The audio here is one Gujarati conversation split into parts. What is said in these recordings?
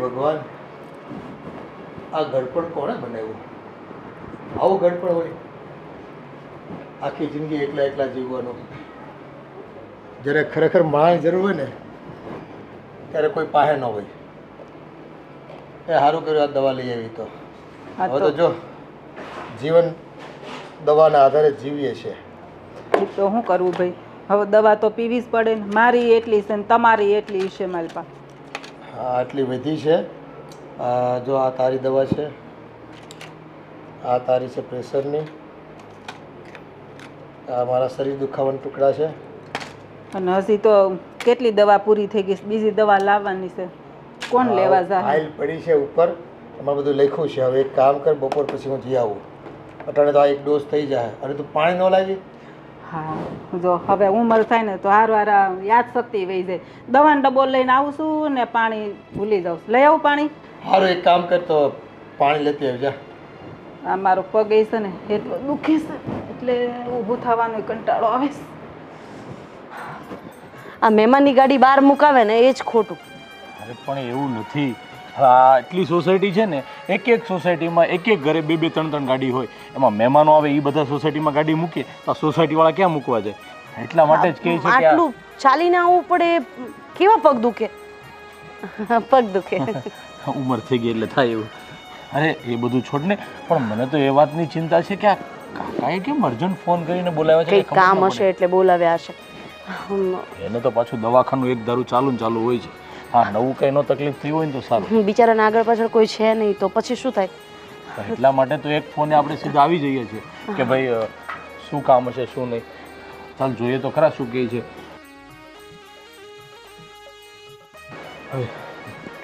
ભગવાન, આ ગળપણ કોણે બનાવ્યું? આવું ગળપણ હોય? આખી જિંદગી એકલા એકલા જીવવાનું. જ્યારે ખરેખર માણસ જરૂર હોય ને ત્યારે કોઈ પાસે ન હોય. એ સારું કર્યું આ દવા લઈ આવી. તો હવે તો જો જીવન દવાના આધારે જીવીએ છે. એ તો શું કરવું ભાઈ, હવે દવા તો પીવી જ પડે ને. મારી એટલી છે ને તમારી એટલી છે મારી પાસે. હા, આટલી વધી છે. જો આ તારી દવા છે, આ તારી છે પ્રેશરની, આ મારા શરીર દુખાવાના ટુકડા છે. અને હજી તો કેટલી દવા પૂરી થઈ ગઈ, બીજી દવા લાવવાની છે. કોણ લેવા જાય? ફાઇલ પડી છે ઉપર, એમાં બધું લખ્યું છે. હવે એક કામ કર, બપોર પછી હું જઈ આવું. અટાણે તો આ એક ડોઝ થઈ જાય. અને તું પાણી ન લાવી? હા, જો હવે ઉંમર થાય ને તો હાર વાર યાદ શક્તિ વહી જાય. દવાનો ડબ્બો લઈને આવું છું ને પાણી ભૂલી જાઉં. લઈ આવું પાણી? સારું, એક કામ કર તો પાણી લેતી આવજા. આ મારો પગ એ છે ને એટલો દુખે છે એટલે ઊભું થવાનો કંટાળો આવે છે. આ મહેમાનની ગાડી બહાર મુકાવે ને એ જ ખોટું. અરે પણ એવું નથી. આ એટલી સોસાયટી છે ને, એક એક સોસાયટીમાં એક એક ઘરે બે બે ત્રણ ત્રણ ગાડી હોય. એમાં મહેમાનો આવે એ બધા સોસાયટીમાં ગાડી મૂકીએ તો આ સોસાયટીવાળા ક્યાં મૂકવા જાય? એટલા માટે જ કહે છે કે આટલું ચાલીને આવવું પડે. કેવા પગ દુખે? પગ દુખે. ઉંમર થઈ ગઈ એટલે થાય એવું. અરે એ બધું છોડ ને, પણ મને તો એ વાતની ચિંતા છે કે આ કાકાએ કેમ અર્જન્ટ ફોન કરીને બોલાવ્યા છે? કંઈક કામ હશે એટલે બોલાવ્યા હશે. એને તો પાછું દવાખાનું એક ધારું ચાલુ ને ચાલુ હોય છે. હા, નવું કંઈ નો તકલીફ થઈ હોય ને તો સારું. બિચારાને આગળ પાછળ કોઈ છે નહીં તો પછી શું થાય? એટલા માટે તો એક ફોને આપણે સીધા આવી જઈએ છીએ કે ભાઈ શું કામ હશે શું નહીં. ચાલ જોઈએ તો ખરા શું કહે છે.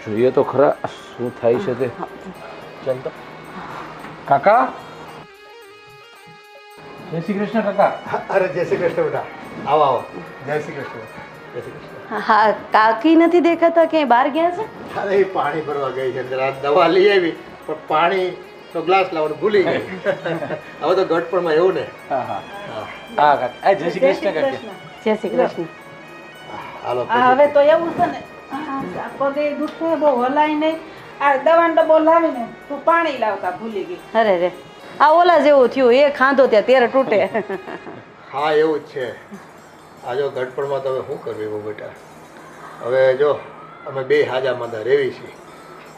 જોઈએ તો ખરા શું થાય છે તે. ચાલ તો કાકા. જય શ્રી કૃષ્ણ કાકા. અરે જય શ્રી કૃષ્ણ બેટા. આવો આવો. જય શ્રી કૃષ્ણ. જય શ્રી કૃષ્ણ. હા, કાકી નથી દેખાતા, ક્યાંય બહાર ગયા છે? અરે એ પાણી ભરવા ગઈ છે. અંદર આ દવા લઈ આવી પણ પાણી તો ગ્લાસ લાવવાનું ભૂલી ગઈ. હવે તો ગટપણમાં એવું ને. હા હા હા કાકા. જય શ્રી કૃષ્ણ કાકા. જય શ્રી કૃષ્ણ. હાલો હવે તો એવું છે ને, આ પગે દુખે બહુ હલાય નહીં. આ દવાનો ડબ્બો લાવીને તું પાણી લાવતા ભૂલી ગઈ. અરે રે, આ ઓલા જેવું થયું. એ ખાંધો ત્યાં તેરે તૂટે. હા, એવું જ છે. આ જો ગટપણમાં તો હવે શું કરવું એવું બેટા? હવે જો અમે બે હાજા માંદા રહેવી છીએ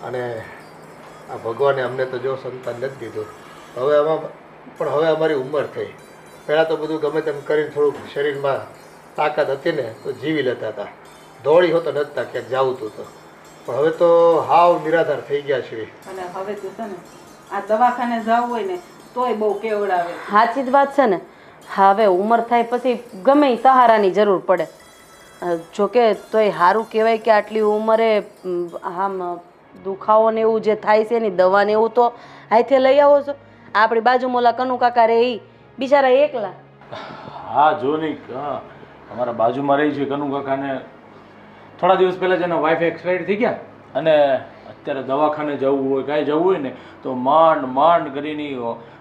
અને આ ભગવાને અમને તો જો સંતાન નથી દીધું. હવે આમાં પણ હવે અમારી ઉંમર થઈ. પહેલાં તો બધું ગમે તેમ કરીને થોડુંક શરીરમાં તાકાત હતી ને તો જીવી લેતા હતા. દોડી હોતો નહોતા ક્યાંક જાવું તું તો. પણ હવે તો હાવ નિરાધાર થઈ ગયા છીએ. અને હવે તું છે ને આ દવાખાને જવું હોય ને તોય બહુ કેવડાવે. સાચી જ વાત છે ને. હવે ઉંમર થાય પછી ગમે એ સહારાની જરૂર પડે. જોકે તોય સારું કહેવાય કે આટલી ઉંમરે આમ દુખાવો ને એવું જે થાય છે ને દવા ને એવું તો હાથે લઈ આવો છો. આપણી બાજુમાં ઓલા કનુ કાકા રે એ બિચારા એકલા. હા જો નહીં, અમારા બાજુમાં રહી છે કનુ કાકાને થોડા દિવસ પહેલાં જ એના વાઈફ એક્સપાયર થઈ ગયા અને અત્યારે દવાખાને જવું હોય કાંઈ જવું હોય ને તો માંડ માંડ કરીને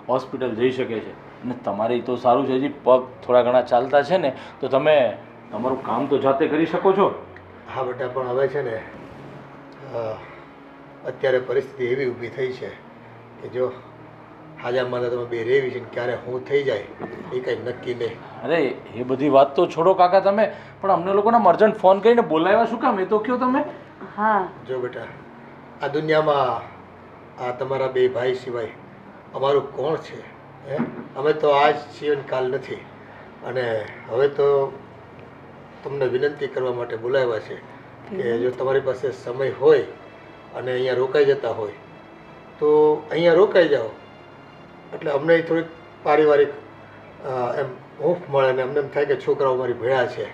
હોસ્પિટલ જઈ શકે છે. અને તમારે તો સારું છે, હજી પગ થોડા ઘણા ચાલતા છે ને તો તમે તમારું કામ તો જાતે કરી શકો છો. હા બેટા, પણ હવે છે ને અત્યારે પરિસ્થિતિ એવી ઊભી થઈ છે કે જો હાજામાં તમે બે રેવી છે ને ક્યારે હું થઈ જાય એ કંઈ નક્કી નહીં. અરે એ બધી વાત તો છોડો કાકા તમે, પણ અમને લોકોને અર્જન્ટ ફોન કરીને બોલાવ્યા શું કામ એ તો કહો તમે. હા જો બેટા, આ દુનિયામાં આ તમારા બે ભાઈ સિવાય અમારું કોણ છે? હે, અમે તો આજ છીએ કાલ નથી. અને હવે તો તમને વિનંતી કરવા માટે બોલાવ્યા છે કે જો તમારી પાસે સમય હોય અને અહીંયા રોકાઈ જતા હોય તો અહીંયા રોકાઈ જાઓ. એટલે અમને થોડીક પારિવારિક એમ હૂંફ મળે ને અમને એમ થાય કે છોકરાઓ મારી ભેળા છે.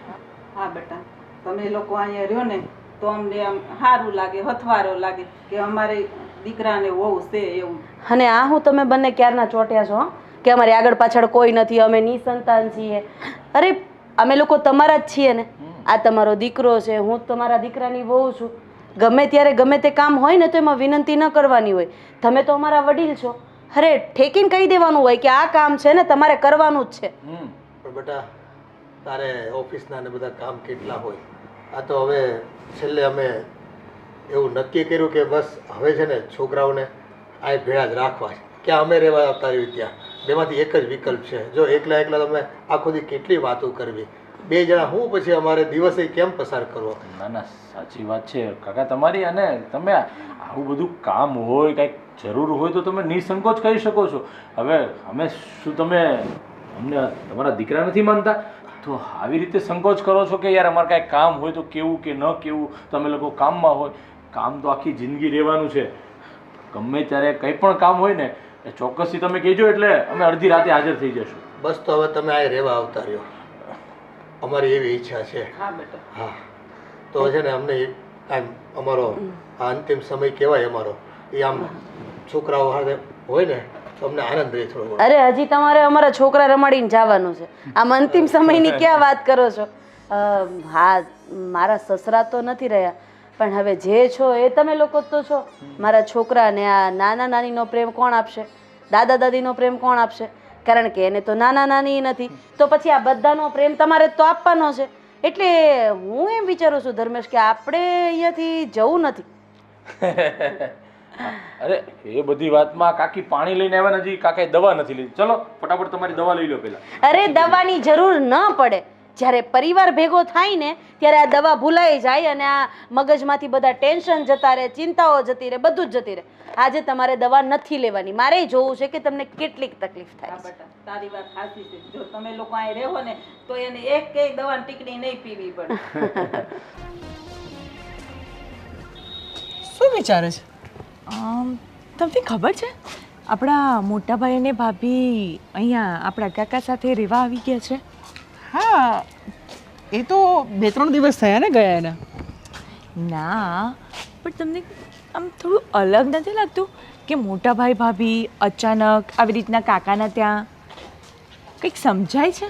હા બેટા, તમે લોકો અહીંયા રહ્યો ને તો અમને આમ સારું લાગે, હથવારો લાગે કે અમારે દીકરાને વહુ છે એવું. અને આ હું તમે બંને ક્યારના ચોટ્યા છો કે અમારી આગળ પાછળ કોઈ નથી, અમે નિસંતાન છીએ. અરે અમે લોકો તમારા જ છીએ ને. આ તમારો દીકરો છે, હું તમારા દીકરાની વહુ છું. ગમે ત્યારે ગમે તે કામ હોય ને તો એમાં વિનંતી ન કરવાની હોય. તમે તો અમારા વડીલ છો. અરે ઠેકીને કહી દેવાનું હોય કે આ કામ છે ને તમારે કરવાનું જ છે. પણ બેટા, તારે ઓફિસના ને બધા કામ કેટલા હોય. આ તો હવે છેલ્લે અમે એવું નક્કી કર્યું કે બસ હવે છે ને છોકરાઓને આ ભેળા જ રાખવા છે, ક્યાં અમે રહેવા આવતા રહ્યું ત્યાં. બેમાંથી એક જ વિકલ્પ છે. જો એકલા એકલા તમે આખો દી કેટલી વાતો કરવી, બે જણા હું પછી અમારે દિવસે કેમ પસાર કરવો. ના ના સાચી વાત છે કાકા તમારી. અને તમે આવું બધું કામ હોય કંઈક જરૂર હોય તો તમે નિસંકોચ કરી શકો છો. હવે અમે શું તમે અમને તમારા દીકરા નથી માનતા? તો આવી રીતે સંકોચ કરો છો કે યાર અમારે કાંઈ કામ હોય તો કેવું કે ન કેવું. તમે લોકો કામમાં હોય, કામ તો આખી જિંદગી રહેવાનું છે. ગમે ત્યારે કંઈ પણ કામ હોય ને એ ચોક્કસથી તમે કહેજો એટલે અમે અડધી રાતે હાજર થઈ જશું. બસ તો હવે તમે આ રહેવા આવતા રહ્યો, અમારી એવી ઈચ્છા છે. હા બેટા. હા તો છે ને અમને આમ અમારો આ અંતિમ સમય કહેવાય અમારો, એ આમ છોકરાઓ હાથે હોય ને તો અમને આનંદ રહે થોડો ઘણો. અરે હજી તમારે અમારા છોકરા રમાડીને જવાનું છે. આમ અંતિમ સમયની ક્યાં વાત કરો છો? હા, મારા સસરા તો નથી રહ્યા, પણ હવે જે છો એ તમે લોકો તો છો. મારા છોકરાને આ નાના નાનીનો પ્રેમ કોણ આપશે? દાદા દાદીનો પ્રેમ કોણ આપશે? કારણ કે એને તો નાના નાની નથી, તો પછી આ બધાનો પ્રેમ તમારે તો આપવાનો છે. એટલે હું એમ વિચારું છું ધર્મેશ કે આપણે અહીંયાથી જવું નથી. અરે એ બધી વાતમાં કાકી પાણી લઈને આવ્યા ને, હજી કાકાએ દવા નથી લીધી. ચલો ફટાફટ તમારી દવા લઈ લો પહેલા. અરે દવાની જરૂર ન પડે. જ્યારે પરિવાર ભેગો થાય ને ત્યારે આ દવા ભૂલાઈ જાય અને આ મગજમાંથી બધા ટેન્શન જતા રહે, ચિંતાઓ જતી રહે, બધું જ જતી રહે. આજે તમારે દવા નથી લેવાની. મારે જોવું છે કે તમને કેટલીક તકલીફ થાય હા છે. બેટા, તારી વાત સાચી છે. જો તમે લોકો અહીં રહો ને તો એને એક કઈ દવાની ટીકડી નહીં પીવી પડે. શું વિચારે છે? તમને ખબર છે આપણા મોટા ભાઈ અને ભાભી અહીંયા આપણા કાકા સાથે રહેવા આવી ગયા છે? હા, એ તો 2-3 દિવસ થયા ને ગયા એના. ના, પણ તમને આમ થોડું અલગ નથી લાગતું કે મોટા ભાઈ ભાભી અચાનક આવી રીતના કાકાના ત્યાં? કંઈક સમજાય છે?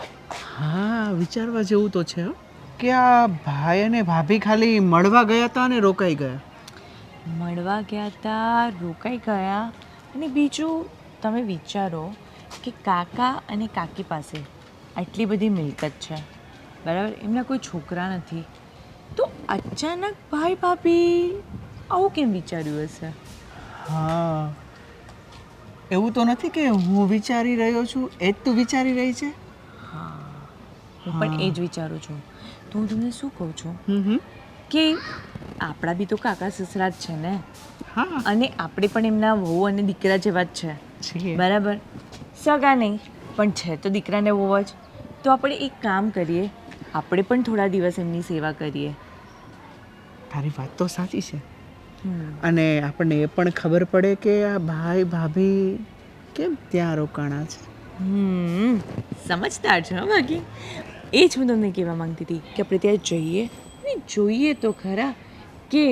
હા, વિચારવા જેવું તો છે હો, કે આ ભાઈ અને ભાભી ખાલી મળવા ગયા હતા અને રોકાઈ ગયા. મળવા ગયા હતા, રોકાઈ ગયા. અને બીજું તમે વિચારો કે કાકા અને કાકી પાસે આટલી બધી મિલકત છે, બરાબર? એમના કોઈ છોકરા નથી, તો અચાનક ભાઈ ભાભી આવું કેમ વિચાર્યું હશે? હા, એવું તો નથી કે હું વિચારી રહ્યો છું એ જ તું વિચારી રહી છે. હું પણ એ જ વિચારું છું. તો હું તમને શું કહું છું હમ. કે આપણા બી તો કાકા સસરા જ છે ને, હા, અને આપણે પણ એમના વહુ અને દીકરા જેવા જ છે, છીએ. બરાબર? સગા નહીં પણ છે તો દીકરાને વહુ જ. તો આપણે એક કામ કરીએ, આપણે પણ થોડા દિવસ એમની સેવા કરીએ. તારી વાત તો સાચી છે. અને આપણને એ પણ ખબર પડે કે આ ભાઈ ભાભી કેમ ત્યાં રોકાણા છે. સમજદાર છે હો બાકી. એ જ હું તમને કહેવા માંગતી હતી કે આપણે ત્યાં જઈએ અને જોઈએ તો ખરા કે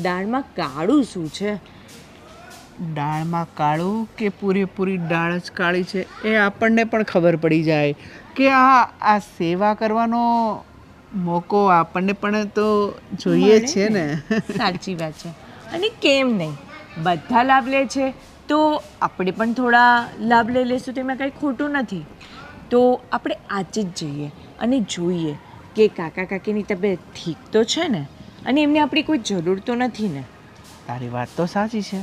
દાળમાં કાળું શું છે. દાળમાં કાળું કે પૂરેપૂરી દાળ જ કાળી છે એ આપણને પણ ખબર પડી જાય કે આ સેવા કરવાનો મોકો આપણને પણ તો જોઈએ મળે છે ને. સાચી વાત છે. અને કેમ નહીં, બધા લાભ લે છે તો આપણે પણ થોડા લાભ લઈ લેશું તો એમાં કંઈ ખોટું નથી. તો આપણે આજે જ જઈએ અને જોઈએ કે કાકા કાકીની તબિયત ઠીક તો છે ને, અને એમને આપણી કોઈ જરૂર તો નથી ને. તારી વાત તો સાચી છે.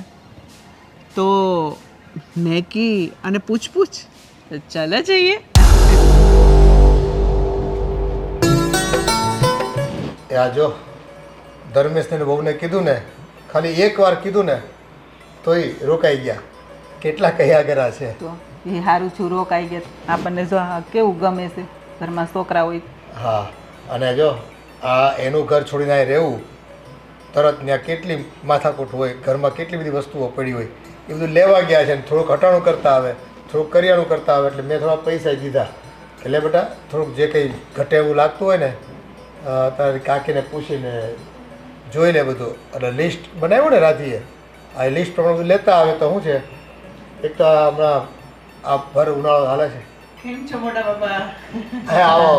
તો નેકી અને પૂછપૂછ, તો ચાલો જઈએ. એ આ જો ધર્મેશને બહુને કીધું ને, ખાલી એકવાર કીધું ને તોય રોકાઈ ગયા. કેટલા કયા કર્યા છે. તો એ સારું છું રોકાઈ ગયા. આપણને જો આ કેવું ગમે છે, ઘરમાં છોકરા હોય. હા, અને જો આ એનું ઘર છોડીને અહીં રહેવું, તરત ત્યાં કેટલી માથાકૂટ હોય, ઘરમાં કેટલી બધી વસ્તુઓ પડી હોય, એ બધું લેવા ગયા છે. ને થોડુંક હટાણું કરતા આવે, થોડુંક કરિયાણું કરતા આવે, એટલે મેં થોડા પૈસા દીધા કે લે બેટા થોડુંક જે કંઈ ઘટે એવું લાગતું હોય ને તારી કાકીને પૂછીને જોઈ લે બધું. એટલે લિસ્ટ બનાવ્યું ને રાધીએ, આ લિસ્ટ પ્રમાણે બધું લેતા આવે તો શું છે, એક તો આ હમણાં આ ભર ઉનાળો હાલે છે. કેમ છો મોટા બાપા? હે આવો.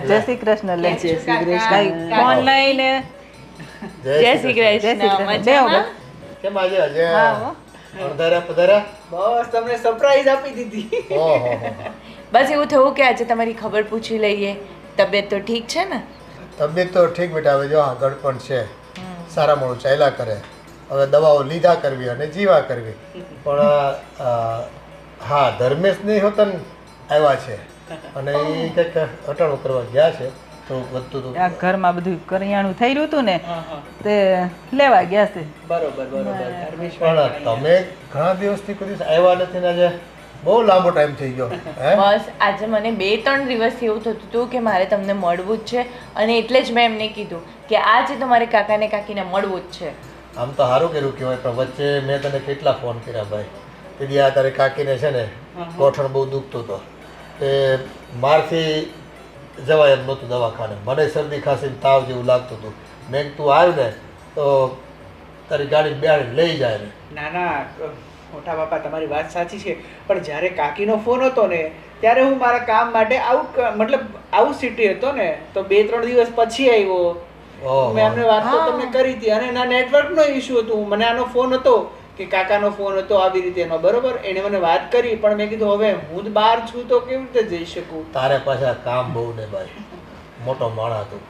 જય શ્રી કૃષ્ણ. લે જય શ્રી કૃષ્ણ. ફોન લઈને જય શ્રી કૃષ્ણ. મજામાં? કેમ આજે આજે હા હો. અડધાર્યા પધાર્યા? બસ તમને સરપ્રાઈઝ આપી દીધી. ઓહો, બસ એવું થયું કે આજે તમારી ખબર પૂછી લઈએ. તબિયત તો ઠીક છે ને? તબિયત તો ઠીક બેટા. હવે જો આ ગળપણ છે, સારા મોડું ચાલ્યા કરે. હવે દવાઓ લીધા કરવી અને જીવા કરવી. પણ હા, ધર્મેશની હોતન આવ્યા છે અને એ કંઈક અટાણું કરવા ગયા છે. તો વધતું હતું. આ ઘરમાં બધું કરિયાણું થઈ રહ્યું હતું ને તે લેવા ગયા છે. પણ તમે ઘણા દિવસથી કોઈ દિવસ આવ્યા નથી ને આજે બહુ લાંબો ટાઈમ થઈ ગયો. હે બસ આજે મને 2-3 દિવસથી એવું થતું હતું કે મારે તમને મળવું જ છે અને એટલે જ મેં એમને કીધું કે આજે તો મારે કાકાને કાકીને મળવું જ છે. આમ તો સારું કર્યું કહેવાય, પણ વચ્ચે મેં તને કેટલા ફોન કર્યા ભાઈ. તેથી આ તારી કાકીને છે ને ગોઠણ બહુ દુખતું હતો તે મારથી જવાય એમ નહોતું દવાખાને. મને શરદી ખાંસી તાવ જેવું લાગતું હતું. મેં તું આવ્યું ને તો તારી ગાડી બેહાડીને લઈ જાય ને. ના ના મોટા બાપા, તમારી વાત સાચી છે, પણ જ્યારે કાકીનો ફોન હતો ને ત્યારે હું મારા કામ માટે આઉટ સિટી હતો ને, તો 2-3 દિવસ પછી આવ્યો. મેં એમને વાત તો તમને કરી હતી અને એના નેટવર્કનો ઇશ્યુ હતું. મને આનો ફોન હતો કે કાકાનો ફોન હતો આવી રીતે એનો, બરોબર. એને મને વાત કરી, પણ મેં કીધું હવે હું જ બહાર છું તો કેવી રીતે જઈ શકું. તારે પાછા કામ બહુ ને ભાઈ, મોટો માણસ હતું.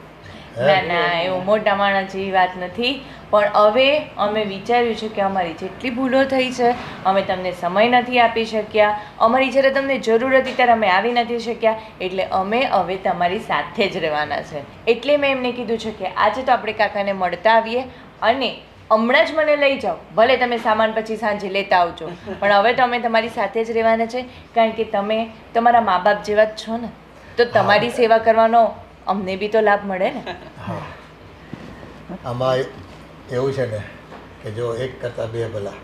ના ના, એવું મોટા માણસ જેવી વાત નથી. પણ હવે અમે વિચાર્યું છે કે અમારી જેટલી ભૂલો થઈ છે, અમે તમને સમય નથી આપી શક્યા, અમારી જ્યારે તમને જરૂર હતી ત્યારે અમે આવી નથી શક્યા, એટલે અમે હવે તમારી સાથે જ રહેવાના છે. એટલે મેં એમને કીધું છે કે આજે તો આપણે કાકાને મળતા આવીએ અને હમણાં જ મને લઈ જાઓ. ભલે તમે સામાન પછી સાંજે લેતા આવજો, પણ હવે તો અમે તમારી સાથે જ રહેવાના છે, કારણ કે તમે તમારા મા બાપ જેવા જ છો ને, તો તમારી સેવા કરવાનો અમને બી તો લાભ મળે ને. આમાં એવું છે ને કે જો એક કરતાં બે ભલા,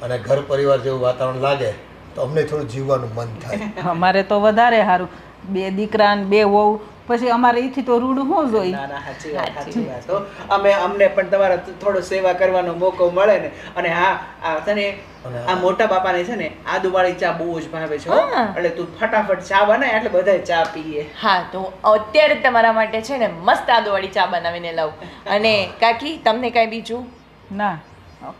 અને ઘર પરિવાર જેવું વાતાવરણ લાગે તો અમને થોડું જીવવાનું મન થાય. અમારે તો વધારે સારું, 2 દીકરા ને 2 વહુ, પછી અમારે એથી તો રૂડું શું જોઈ. ના ના, સાચી વાત હો. અમને પણ તમારા થોડો સેવા કરવાનો મોકો મળે ને. અને હા, આ છે ને આ મોટા બાપાને છે ને આદુવાળી ચા બહુ જ ભાવે છે હો. એટલે તું ફટાફટ ચા બનાય એટલે બધાય ચા પીએ. હા, તો અત્યારે જ તમારા માટે છે ને મસ્ત આદુવાળી ચા બનાવીને લાવું. અને કાકી, તમને કાંઈ બીજું? ના,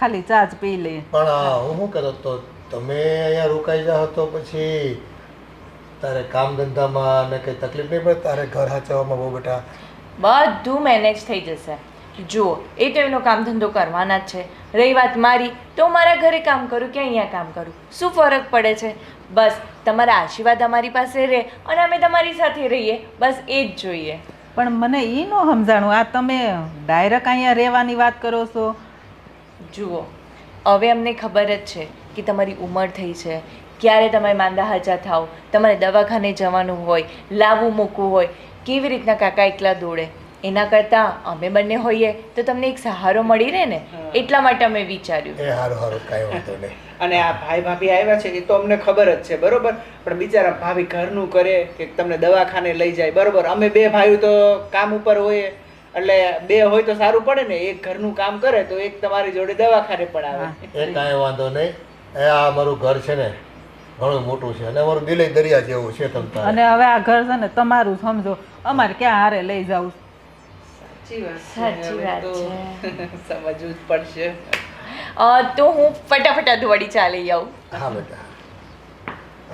ખાલી ચા જ પી લઈએ. પણ હું શું કહેતો તો તમે અહીંયા રોકાઈ જાઓ તો પછી તારે કામ ધંધામાં ને કંઈ તકલીફ નહીં પડે? તારે ઘર સાચવવામાં બહુ બેટા બધું મેનેજ થઈ જશે. જુઓ, એ તો એનો કામ ધંધો કરવાના જ છે. રહી વાત મારી, તો મારા ઘરે કામ કરું કે અહીંયા કામ કરું, શું ફરક પડે છે? બસ તમારા આશીર્વાદ અમારી પાસે રહે અને અમે તમારી સાથે રહીએ, બસ એ જ જોઈએ. પણ મને એ ન સમજાણું, આ તમે ડાયરેક્ટ અહીંયા રહેવાની વાત કરો છો. જુઓ, હવે અમને ખબર જ છે કે તમારી ઉંમર થઈ છે, ક્યારે તમે માંદા હાજા થાવ, તમારે દવાખાને જવાનું હોય, લાવવું મૂકવું હોય, કેવી રીતના કાકા એકલા દોડે. એના કરતાં અમે બંને હોઈએ તો તમને એક સહારો મળી રહે ને, એટલા માટે અમે વિચાર્યું. એ સારું સારું, કાંઈ વાંધો નહીં. અને આ ભાઈ ભાભી આવ્યા છે એ તો અમને ખબર જ છે, બરોબર. પણ બિચારા ભાભી ઘરનું કરે કે તમને દવાખાને લઈ જાય, બરોબર. અમે 2 ભાઈઓ તો કામ ઉપર હોઈએ, એટલે 2 હોય તો સારું પડે ને. એક ઘરનું કામ કરે તો એક તમારી જોડે દવાખાને પણ આવે. એ કાંઈ વાંધો નહીં. આ અમારું ઘર છે ને ઘણું મોટું છે અને અમારું દિલે દરિયા જેવું છે. તમ અને હવે આ ઘર છે ને તમારું સમજો, અમારે ક્યાં હારે લઈ જાવું. સાચી વાત છે, સમજવું જ પડશે. તો હું ફટાફટ આદુવાળી ચા લઈ આવું. હા બેટા.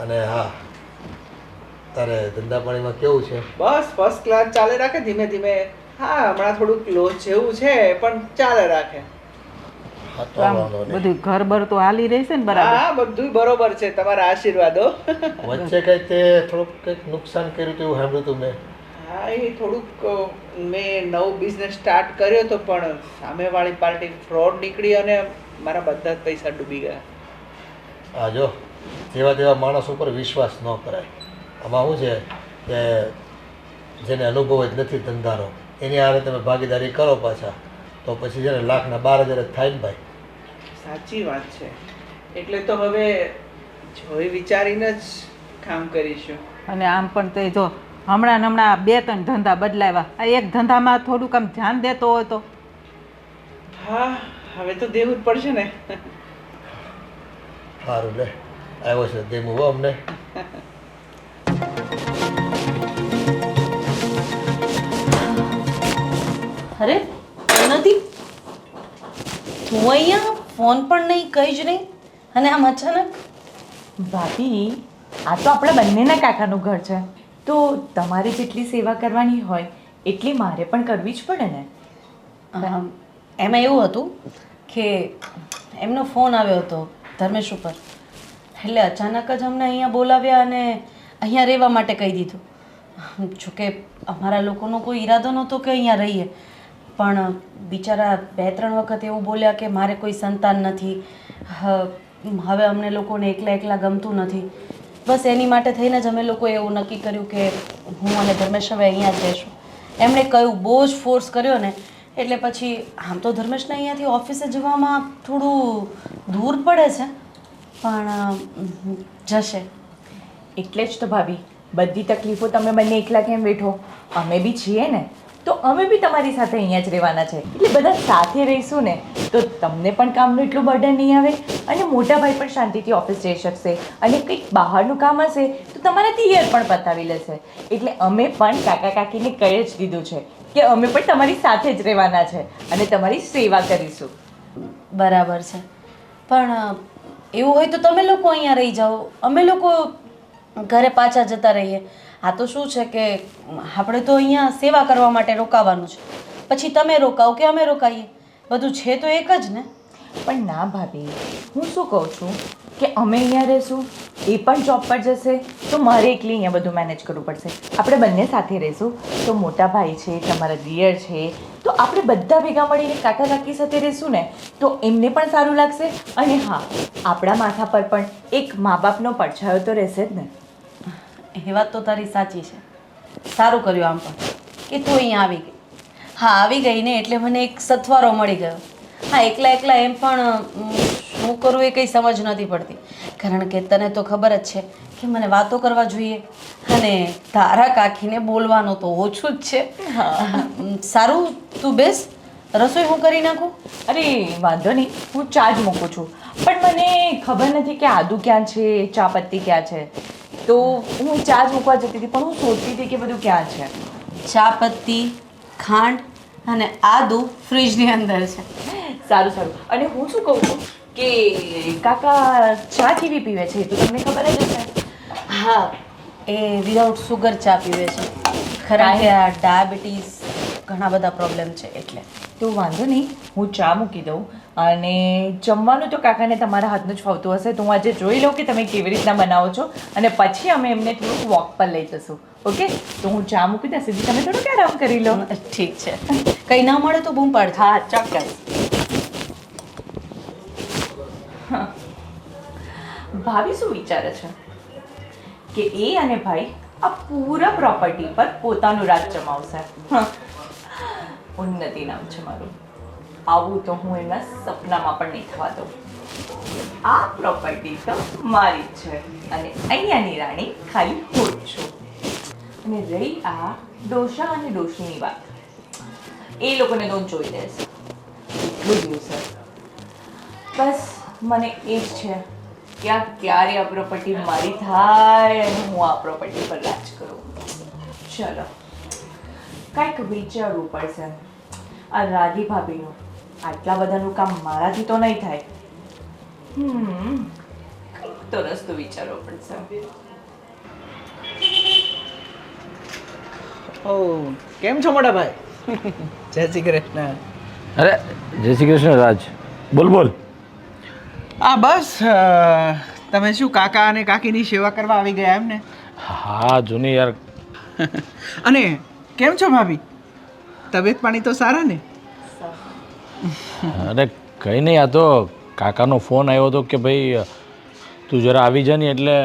અને હા, તારે ધંધા પાણીમાં કેવું છે? બસ ફર્સ્ટ ક્લાસ ચાલે રાખે, ધીમે ધીમે. હા, હમણાં થોડુંક લોસ જેવું છે પણ ચાલે રાખે. હા, તો વાંધો નહીં. બધું ઘર બર તો હાલી રહેશે ને બરાબર? હા, બધું બરોબર છે, તમારા આશીર્વાદો. વચ્ચે કંઈ તે થોડુંક કંઈક નુકસાન કર્યું હતું એવું સાંભળ્યું હતું મેં. હા, એ થોડુંક મેં નવો બિઝનેસ સ્ટાર્ટ કર્યો હતો, પણ સામેવાળી પાર્ટી ફ્રોડ નીકળી અને મારા બધા જ પૈસા ડૂબી ગયા. હા જો, જેવા તેવા માણસ ઉપર વિશ્વાસ ન કરાય. આમાં શું છે કે જેને અનુભવ જ નથી ધંધાનો, એની હારે તમે ભાગીદારી કરો પાછા તો પછી છે ને 1,12,000 જ થાય ને ભાઈ. સાચી વાત છે. એટલે તો હવે જોઈ વિચારીને જ કામ કરીશું. અને આમ પણ તે જો હમણાં 2-3 ધંધા બદલાવ્યા, આ એક ધંધામાં થોડુંક આમ ધ્યાન દેતો હોય તો. હા, હવે તો દેવું જ પડશે ને. સારું લે, આવ્યો છે દેવું હો અમને. અરે નથી, તું અહીંયા ફોન પણ નહીં, કંઈ જ નહીં, અને આમ અચાનક. ભાભી, આ તો આપણા બંનેના કાકાનું ઘર છે, તો તમારે જેટલી સેવા કરવાની હોય એટલી મારે પણ કરવી જ પડે ને. એમાં એવું હતું કે એમનો ફોન આવ્યો હતો ધર્મેશ ઉપર, એટલે અચાનક જ અમને અહીંયા બોલાવ્યા અને અહીંયા રહેવા માટે કહી દીધું. જોકે અમારા લોકોનો કોઈ ઈરાદો નહોતો કે અહીંયા રહીએ, પણ બિચારા 2-3 વખત એવું બોલ્યા કે મારે કોઈ સંતાન નથી, હવે અમને લોકોને એકલા એકલા ગમતું નથી. બસ એની માટે થઈને જ અમે લોકોએ એવું નક્કી કર્યું કે હું અને ધર્મેશ હવે અહીંયા જ રહીશું. એમણે કહ્યું, બહુ જ ફોર્સ કર્યો ને, એટલે પછી આમ તો ધર્મેશને અહીંયાથી ઓફિસે જવામાં થોડું દૂર પડે છે, પણ જશે. એટલે જ તો ભાભી, બધી તકલીફો તમે બંને એકલા કેમ વેઠો? અમે બી છીએ ને, તો અમે બી તમારી સાથે અહીંયા જ રહેવાના છે. એટલે બધા સાથે રહીશું ને તો તમને પણ કામનું એટલું બર્ડન નહીં આવે, અને મોટા ભાઈ પણ શાંતિથી ઓફિસ જઈ શકશે, અને કંઈક બહારનું કામ હશે તો તમારા તિયર પણ પતાવી લેશે. એટલે અમે પણ કાકા કાકીને કહી જ દીધું છે કે અમે પણ તમારી સાથે જ રહેવાના છે અને તમારી સેવા કરીશું. બરાબર છે, પણ એવું હોય તો તમે લોકો અહીંયા રહી જાઓ, અમે લોકો ઘરે પાછા જતા રહીએ. આ તો શું છે કે આપણે તો અહીંયા સેવા કરવા માટે રોકાવાનું છે, પછી તમે રોકાઓ કે અમે રોકાઈએ, બધું છે તો એક જ ને. પણ ના ભાભી, હું શું કહું છું કે અમે અહીંયા રહીશું, એ પણ જોબ પર જશે, તો મારે એકલી અહીંયા બધું મેનેજ કરવું પડશે. આપણે બંને સાથે રહીશું તો મોટા ભાઈ છે, તમારા દિયર છે, તો આપણે બધા ભેગા મળીને કાકા કાકી સાથે રહીશું ને તો એમને પણ સારું લાગશે, અને હા, આપણા માથા પર પણ એક મા બાપનો પડછાયો તો રહેશે જ ને. એ વાત તો તારી સાચી છે. સારું કર્યું આમ પણ કે તું અહીંયા આવી ગઈ. હા, આવી ગઈ ને એટલે મને એક સથવારો મળી ગયો. હા, એકલા એકલા એમ પણ શું કરું એ કંઈ સમજ નથી પડતી, કારણ કે તને તો ખબર જ છે કે મને વાતો કરવા જોઈએ, અને તારા કાકીને બોલવાનું તો ઓછું જ છે. સારું, તું બેસ, રસોઈ હું કરી નાખું. અરે વાંધો નહીં, હું ચા જ મૂકું છું, પણ મને ખબર નથી કે આદુ ક્યાં છે, ચા પત્તી ક્યાં છે, તો હું ચા જ મૂકવા જતી હતી, પણ હું શોધતી હતી કે બધું ક્યાં છે. ચા પત્તી, ખાંડ અને આદુ ફ્રીજની અંદર છે. સારું સારું. અને હું શું કહું છું કે કાકા ચા કેવી પીવે છે તો તમને ખબર જ હશે. હા, એ વિધાઉટ સુગર ચા પીવે છે, કારણ કે આ ડાયાબિટીસ ઘણા બધા પ્રોબ્લેમ છે એટલે. તો વાંધો નહીં, હું ચા મૂકી દઉં, અને જમવાનું તો કાકાને તમારા હાથનું જ ફાવતું હશે, તો હું આજે જોઈ લઉં કે તમે કેવી રીતના બનાવો છો, અને પછી અમે એમને થોડુંક વોક પર લઈ જશું. ઓકે, તો હું ચા મૂકી દઉં, સુધી તમે થોડુંક આરામ કરી લો. ઠીક છે, કંઈ ના મળે તો બૂમ પાડજો. હા, ચોક્કસ. ભાભી શું વિચારે છે કે એ અને ભાઈ આ પૂરા પ્રોપર્ટી પર પોતાનું રાજ જમાવશે. ઉન્નતિ નામ છે મારું. આવું તો હું એમના સપનામાં પણ નહીં થવા દઉં. આ પ્રોપર્ટી તો મારી જ છે, અને અહીંયાની રાણી ખાલી હું જ છું. અને રહી આ ડોશા અને ડોશીની વાત, એ લોકોને તો જોઈ દેશે એટલું દિવસે. બસ મને એ જ છે કે આ ક્યારે આ પ્રોપર્ટી મારી થાય અને હું આ પ્રોપર્ટી પર રાજ કરું. ચલો, કાંઈક વિચારવું પડશે. આ રાધી ભાભીનું આટલા બધાનું કામ મારાથી તો નહીં થાય. કંઈક તો રસ્તો વિચારવો પડશે. ઓ કેમ છો મોટા ભાઈ? જય શ્રી કૃષ્ણ. અરે જય શ્રી કૃષ્ણ રાજ, બોલ બોલ. આ બસ તમે શું કાકા અને કાકીની સેવા કરવા આવી ગયા એમ ને? હા જૂની યાર. અને કેમ છો ભાભી? તબિયત પાણી તો સારા ને? અરે કંઈ નહીં, આ તો કાકાનો ફોન આવ્યો હતો કે ભાઈ તું જરા આવી જા ને, એટલે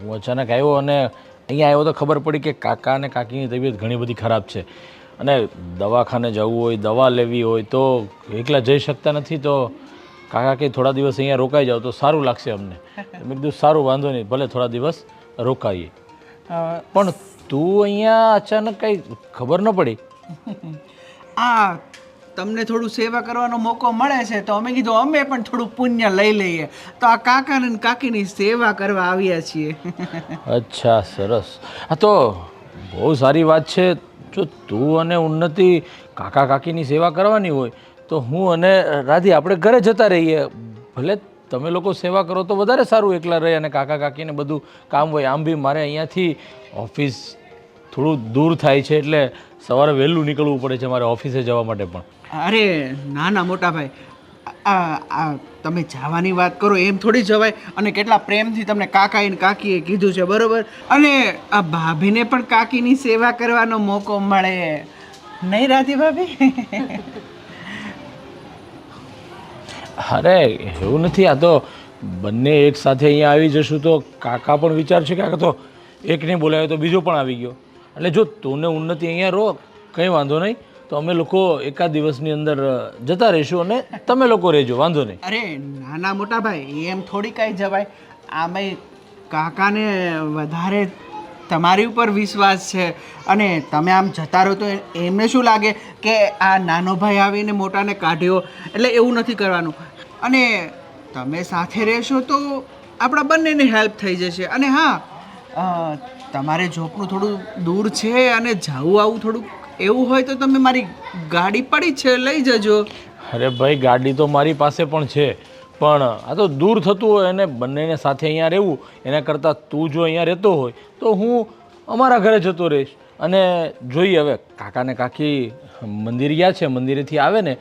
હું અચાનક આવ્યો, અને અહીંયા આવ્યો તો ખબર પડી કે કાકા અને કાકીની તબિયત ઘણી બધી ખરાબ છે, અને દવાખાને જવું હોય, દવા લેવી હોય તો એકલા જઈ શકતા નથી, તો કાકા કે થોડા દિવસ અહીંયા રોકાઈ જાવ તો સારું લાગશે અમને. મેં કીધું સારું, વાંધો નહીં, ભલે થોડા દિવસ રોકાઈએ. પણ તું અહીંયા અચાનક કંઈ ખબર ન પડી? આ તમને થોડું સેવા કરવાનો મોકો મળે છે તો અમે કીધું અમે પણ થોડું પુણ્ય લઈ લઈએ, તો આ કાકા અને કાકીની સેવા કરવા આવ્યા છીએ. અચ્છા, સરસ. હા તો બહુ સારી વાત છે. જો તું અને ઉન્નતિ કાકા કાકીની સેવા કરવાની હોય તો હું અને રાધી આપણે ઘરે જતા રહીએ. ભલે તમે લોકો સેવા કરો તો વધારે સારું, એકલા રહે અને કાકા કાકીને બધું કામ હોય. આમ બી મારે અહીંયાથી ઓફિસ થોડું દૂર થાય છે, એટલે સવારે વહેલું નીકળવું પડે છે મારે ઓફિસે જવા માટે પણ. અરે ના ના મોટા ભાઈ, આ તમે જવાની વાત કરો એમ થોડી જવાય. અને કેટલા પ્રેમથી તમને કાકાએ ને કાકીએ કીધું છે, બરોબર? અને આ ભાભીને પણ કાકીની સેવા કરવાનો મોકો મળે, નહીં રાધી ભાભી? અરે એવું નથી, આ તો બંને એક સાથે અહીંયા આવી જશું તો કાકા પણ વિચારશે કે આ તો એકને બોલાવ્યો તો બીજો પણ આવી ગયો. એટલે જો તું ને ઉન્નતિ અહીંયા રહો કંઈ વાંધો નહીં, તો અમે લોકો એકાદ દિવસની અંદર જતા રહીશું અને તમે લોકો રહેજો, વાંધો નહીં. અરે નાના મોટા ભાઈ, એમ થોડી કાંઈ જવાય. આમેય કાકાને વધારે તમારી ઉપર વિશ્વાસ છે, અને તમે આમ જતા રહો તો એમને શું લાગે કે આ નાનો ભાઈ આવીને મોટાને કાઢ્યો, એટલે એવું નથી કરવાનું. અને તમે સાથે રહેશો તો આપણા બંનેની હેલ્પ થઈ જશે. અને હા, તમારે જોબનું થોડું દૂર છે અને જવું આવું થોડું એવું હોય તો તમે મારી ગાડી પડી છે, લઈ જજો. અરે ભાઈ, ગાડી તો મારી પાસે પણ છે, પણ આ તો દૂર થતું હોય અને બંનેને સાથે અહીંયા રહેવું એના કરતાં તું જો અહીંયા રહેતો હોય તો હું અમારા ઘરે જતો રહીશ. અને જોઈએ હવે કાકાને કાકી મંદિર ગયા છે, મંદિરેથી આવે ને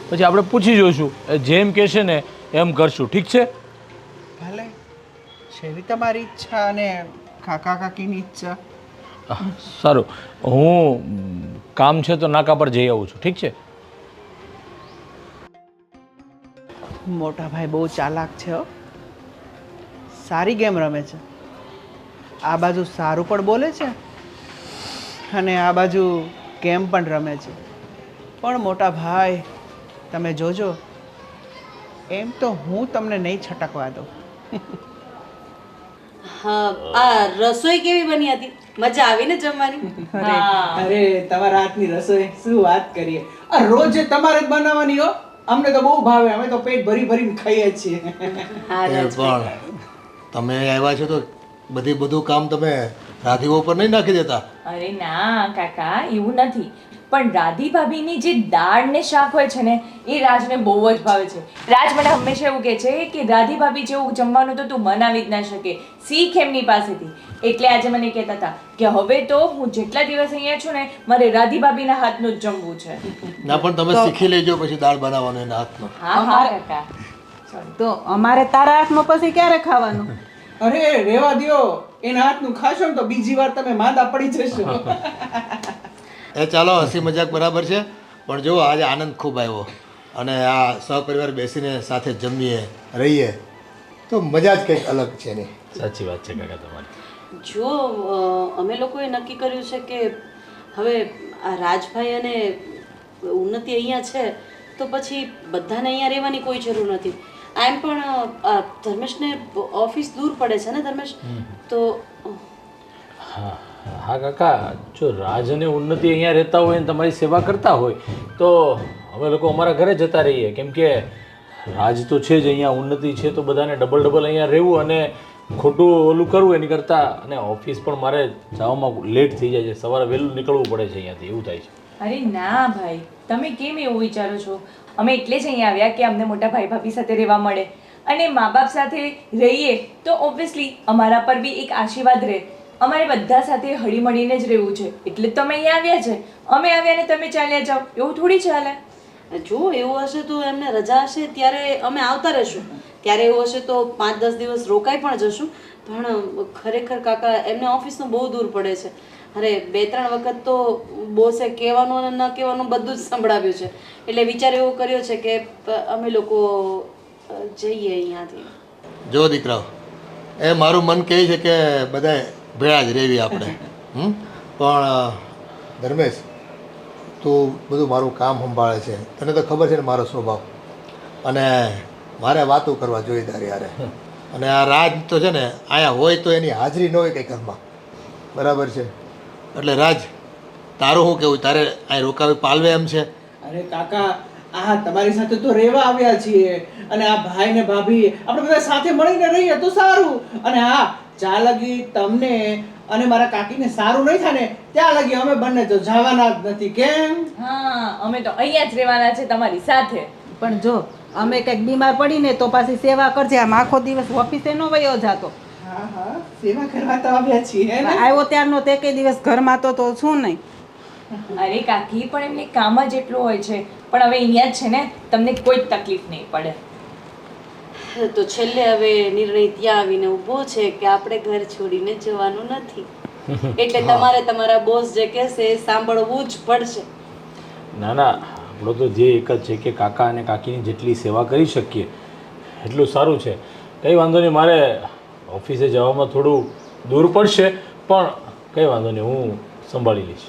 પછી આપણે પૂછી જોઈશું, જેમ કહેશે ને એમ કરશું, ઠીક છે? ભલે, જેવી તમારી ઈચ્છા અને કાકા કાકીની ઈચ્છા. સારું, હું કામ છે તો નાકા પર જઈ આવું છું, ઠીક છે? મોટા ભાઈ બહુ ચાલાક છે હો, સારી ગેમ રમે છે. આ બાજુ સારું પણ બોલે છે અને આ બાજુ ગેમ પણ રમે છે. પણ મોટા ભાઈ તમે જોજો, એમ તો હું તમને નહીં છટકવા દઉં. હા, આ રસોઈ કેવી બની હતી? મજા આવી ને જમવાની? અરે તમારા હાથની રસોઈ શું વાત કરીએ, આ રોજ તમારે જ બનાવવાની હો. અમને તો બહુ ભાવે, અમે તો પેટ ભરી ભરીને ખાઈએ છીએ. પણ તમે આવ્યા છો તો બધું કામ તમે રાધીઓ પર નહીં નાખી દેતા? અરે ના કાકા, એવું નથી, પણ રાધી ભાભીની જે દાળ ને શાક હોય છે ને એ રાજને બહુ જ ભાવે છે. રાજ મને હંમેશા એવું કહે છે કે રાધી ભાભી જેવું જમવાનું તો તું બનાવી જ ના શકે, શીખ એમની પાસેથી. એટલે આજે મને કહેતા હતા કે હવે તો હું જેટલા દિવસ અહીંયા છું ને મારે રાધી ભાભીના હાથનું જ જમવું છે. ના, પણ તમે શીખી લેજો પછી દાળ બનાવવાનો એના હાથનો. હા હા કાકા. તો અમારે તારા હાથમાં પછી ક્યારે ખાવાનું? અરે રેવા દ્યો, એના હાથનું ખાશો ને તો બીજી વાર તમે માંદા પડી જશો. એ ચાલો, હસી મજાક બરાબર છે, પણ જુઓ આજે આનંદ ખૂબ આવ્યો અને આ સહપરિવાર બેસીને સાથે જમીએ રહીએ તો મજા જ કંઈક અલગ છે નહીં? સાચી વાત છે કાકા તમારી. જો અમે લોકોએ નક્કી કર્યું છે કે હવે આ રાજભાઈ અને ઉન્નતિ અહીંયા છે તો પછી બધાને અહીંયા રહેવાની કોઈ જરૂર નથી. એમ પણ ધર્મેશને ઓફિસ દૂર પડે છે ને ધર્મેશ, તો હા કાકા, જો રાજ અને ઉન્નતિ અહીંયા રહેતા હોય અને તમારી સેવા કરતા હોય તો અમે લોકો અમારા ઘરે જતા રહીએ. કેમ કે રાજ તો છે જ અહીંયા, ઉન્નતિ છે તો બધાને ડબલ અહીંયા રહેવું અને ખોટું ઓલું કરવું એની કરતાં. અને ઓફિસ પણ મારે જવામાં લેટ થઈ જાય છે, સવારે વહેલું નીકળવું પડે છે અહીંયાથી, એવું થાય છે. અરે ના ભાઈ, તમે કેમ એવું વિચારો છો? અમે એટલે જ અહીંયા આવ્યા કે અમને મોટા ભાઈ ભાભી સાથે રહેવા મળે, અને મા બાપ સાથે રહીએ તો ઓબ્વિયસલી અમારા પર બી એક આશીર્વાદ રહે. અમારે બધા સાથે હળી મળીને જ રહેવું છે, એટલે તો અમે અહીંયા આવ્યા છે. અમે આવ્યા ને તમે ચાલ્યા જાઓ, એવું થોડી ચાલે. જો એવું હશે તો એમને રજા હશે ત્યારે અમે આવતા રહીશું. ત્યારે એવું હશે તો 5-10 દિવસ રોકાઈ પણ જશું. પણ ખરેખર કાકા એમને ઓફિસનું બહુ દૂર પડે છે. અરે 2-3 વખત તો બોસે કહેવાનું અને ન કહેવાનું બધું જ સંભળાવ્યું છે. એટલે વિચાર એવો કર્યો છે કે અમે લોકો જઈએ અહીંયાથી. જો દીકરાઓ, એ મારું મન કહે છે કે બધાએ ભેળા જ રહેવી આપણે. પણ ધર્મેશ, તું બધું મારું કામ સંભાળે છે, તને તો ખબર છે ને મારો સ્વભાવ, અને મારે વાતો કરવા જોઈએ તારી યારે. અને આ રાજ તો છે ને અહીંયા હોય તો એની હાજરી ન હોય કંઈ ઘરમાં, બરાબર છે? એટલે રાજ, તારું શું કહેવું, તારે અહીં રોકાવી પાલવે એમ છે? અરે કાકા, આ તમારી સાથે તો રહેવા આવ્યા છીએ, અને આ ભાઈ ને ભાભી આપણે બધા સાથે મળીને રહીએ તો સારું. અને હા, જ્યાં લગી તમને અને મારા કાકીને સારું નહીં થાય ને ત્યાં લગી અમે બંને તો જવાના જ નથી. કેમ? હા, અમે તો અહીંયા જ રહેવાના છે તમારી સાથે. પણ જો અમે કંઈક બીમાર પડીને તો પાછી સેવા કરજે. આમ આખો દિવસ ઓફિસે નો વયો જાતો. હા હા, સેવા કરવા તો આવ્યા છીએ ને. આવ્યો ત્યારનો તે કઈ દિવસ ઘરમાં તો શું નહીં. અરે કાકી, પણ એમને કામ જ એટલું હોય છે. પણ હવે અહીંયા જ છે ને તમને કોઈ જ તકલીફ નહીં પડે. તો છેલ્લે હવે નિર્ણય ત્યાં આવીને ઊભો છે કે આપણે ઘર છોડીને જવાનું નથી. એટલે તમારે તમારા બોસ જે કહેશે એ સાંભળવું જ પડશે. ના ના, આપણો તો જે એક જ છે કે કાકા અને કાકીની જેટલી સેવા કરી શકીએ એટલું સારું છે. કંઈ વાંધો નહીં, મારે ઓફિસે જવામાં થોડું દૂર પડશે પણ કંઈ વાંધો નહીં, હું સંભાળી લઈશ.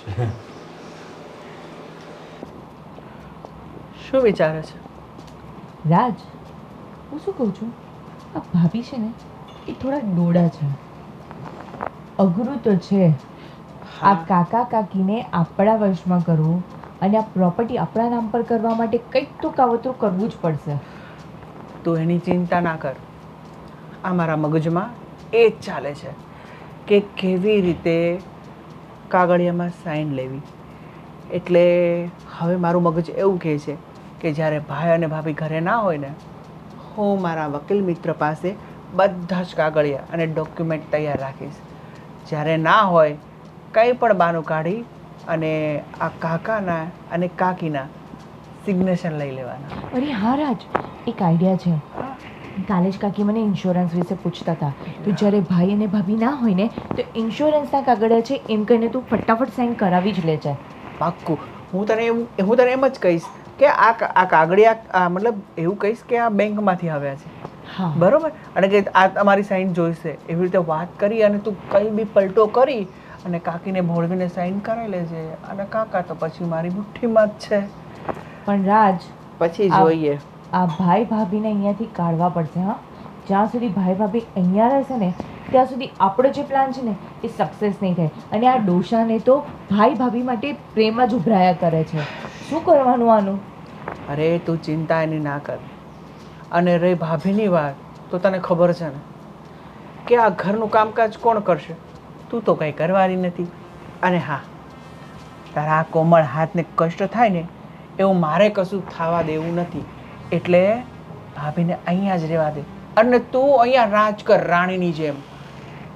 શું વિચારે છે? રાજ, હું શું કહું છું, આ ભાભી છે ને એ થોડા ડોડા છે. અઘરું તો છે આ કાકા કાકીને આપણા વશમાં કરવું અને આ પ્રોપર્ટી આપણા નામ પર કરવા માટે કંઈક તો કાવતરું કરવું જ પડશે. તું એની ચિંતા ના કર. આ મારા મગજમાં એ જ ચાલે છે કે કેવી રીતે કાગળિયામાં સાઈન લેવી. એટલે હવે મારું મગજ એવું કહે છે કે જ્યારે ભાઈ અને ભાભી ઘરે ના હોય ને, હું મારા વકીલ મિત્ર પાસે બધા જ કાગળિયા અને ડોક્યુમેન્ટ તૈયાર રાખીશ. જ્યારે ના હોય કંઈ પણ બહાનું કાઢી અને આ કાકાના અને કાકીના સિગ્નેચર લઈ લેવાના. અરે હા રાજ, એક આઈડિયા છે. કાલે જ કાકી મને ઇન્સ્યોરન્સ વિશે પૂછતા હતા. તો જ્યારે ભાઈ અને ભાભી ના હોય ને તો ઇન્સ્યોરન્સના કાગળિયા છે એમ કહીને તું ફટાફટ સાઈન કરાવી જ લેજે. પાક્કું. હું તને એમ જ કહીશ કે આ કાગળિયા મતલબ એવું કહીશ કે આ બેંકમાંથી આવ્યા છે, હા બરોબર, અને કે આ તમારી સાઈન જોઈશે, એવી રીતે વાત કરી અને તું કંઈ બી પલટો કરી અને કાકીને ભોળવીને સાઈન કરાવી લેજે. અને કાકા તો પછી મારી મુઠ્ઠીમાં જ છે. પણ રાજ, પછી આ- જોઈએ. આ ભાઈ ભાભીને અહીંયાથી કાઢવા પડશે. હા, જ્યાં સુધી ભાઈ ભાભી અહીંયા રહેશે ને ત્યાં સુધી આપણો જે પ્લાન છે ને એ સક્સેસ નહીં થાય. અને આ ડોશાને તો ભાઈ ભાભી માટે પ્રેમ જ ઉભરાયા કરે છે. શું કરવાનું આનું? અરે તું ચિંતા એની ના કર. અને રહી ભાભીની વાત, તો તને ખબર છે ને કે આ ઘરનું કામકાજ કોણ કરશે? તું તો કંઈ કરવાની નથી. અને હા, તારા આ કોમળ હાથને કષ્ટ થાય ને એવું મારે કશું થવા દેવું નથી. એટલે ભાભીને અહીંયા જ રહેવા દે અને તું અહીંયા રાજ કર રાણીની જેમ.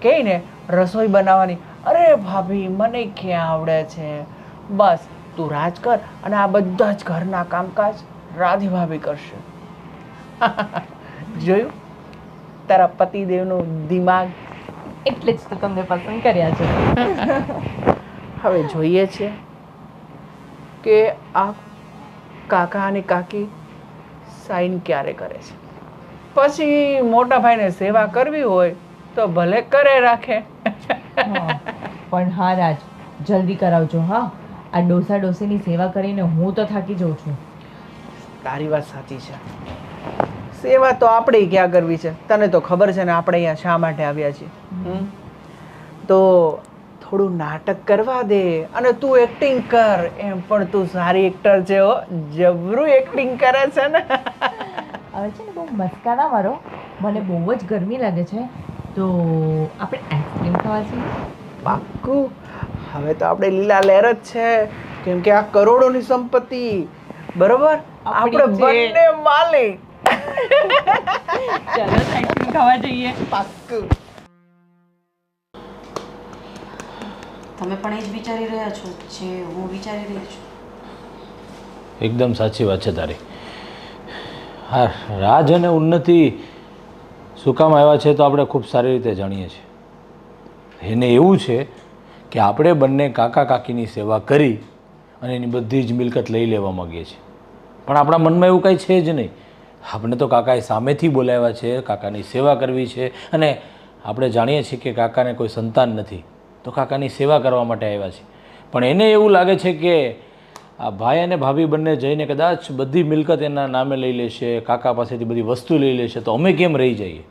કહે ને રસોઈ બનાવવાની, અરે ભાભી મને ક્યાં આવડે છે, બસ તું રાજ કર અને આ બધા જ ઘરના કામકાજ રાધી ભાભી કરશે. જોયું તારા પતિદેવનું દિમાગ? એટલે જ તો તમને પસંદ કર્યા છે. હવે જોઈએ છે કે આ કાકા અને કાકી સાઈન ક્યારે કરે છે. પછી મોટા ભાઈને સેવા કરવી હોય તો ભલે કરે રાખે. હા, પણ હા રાજ, જલ્દી કરાવજો. હા, આ ડોસા ડોસીની સેવા કરીને હું તો થાકી જાઉં છું. તારી વાત સાચી છે. સેવા તો આપણે ક્યાં કરવી છે? તને તો ખબર છે ને આપણે અહીંયા શા માટે આવ્યા છીએ. તો થોડું નાટક કરવા દે અને તું એક્ટિંગ કર. એમ પણ તું સારી એક્ટર છે હો, જબરું એક્ટિંગ કરે છે ને. હવે છે ને બહુ મસ્કા ના મારો, મને બહુ જ ગરમી લાગે છે. તો આપણે આઈસ્ક્રીમ ખાવા છીએ. પાક્કું. હવે તો આપણે લીલા લહેર જ છે, કેમ કે આ કરોડોની સંપત્તિ, બરોબર, આપણે બંને માલિક. ચાલો આઈસ્ક્રીમ ખાવા જઈએ. પાક્કું. તમે પણ એ જ વિચારી રહ્યા છો જે હું વિચારી રહી છું? એકદમ સાચી વાત છે તારી. હા, રાજ અને ઉન્નતિ શું કામ આવ્યા છે તો આપણે ખૂબ સારી રીતે જાણીએ છીએ. એને એવું છે કે આપણે બંને કાકા કાકીની સેવા કરી અને એની બધી જ મિલકત લઈ લેવા માગીએ છીએ. પણ આપણા મનમાં એવું કાંઈ છે જ નહીં. આપણે તો કાકાએ સામેથી બોલાવ્યા છે, કાકાની સેવા કરવી છે અને આપણે જાણીએ છીએ કે કાકાને કોઈ સંતાન નથી, તો કાકાની સેવા કરવા માટે આવ્યા છીએ. પણ એને એવું લાગે છે કે આ ભાઈ અને ભાભી બંને જઈને કદાચ બધી મિલકત એના નામે લઈ લેશે, કાકા પાસેથી બધી વસ્તુ લઈ લેશે, તો અમે કેમ રહી જઈએ?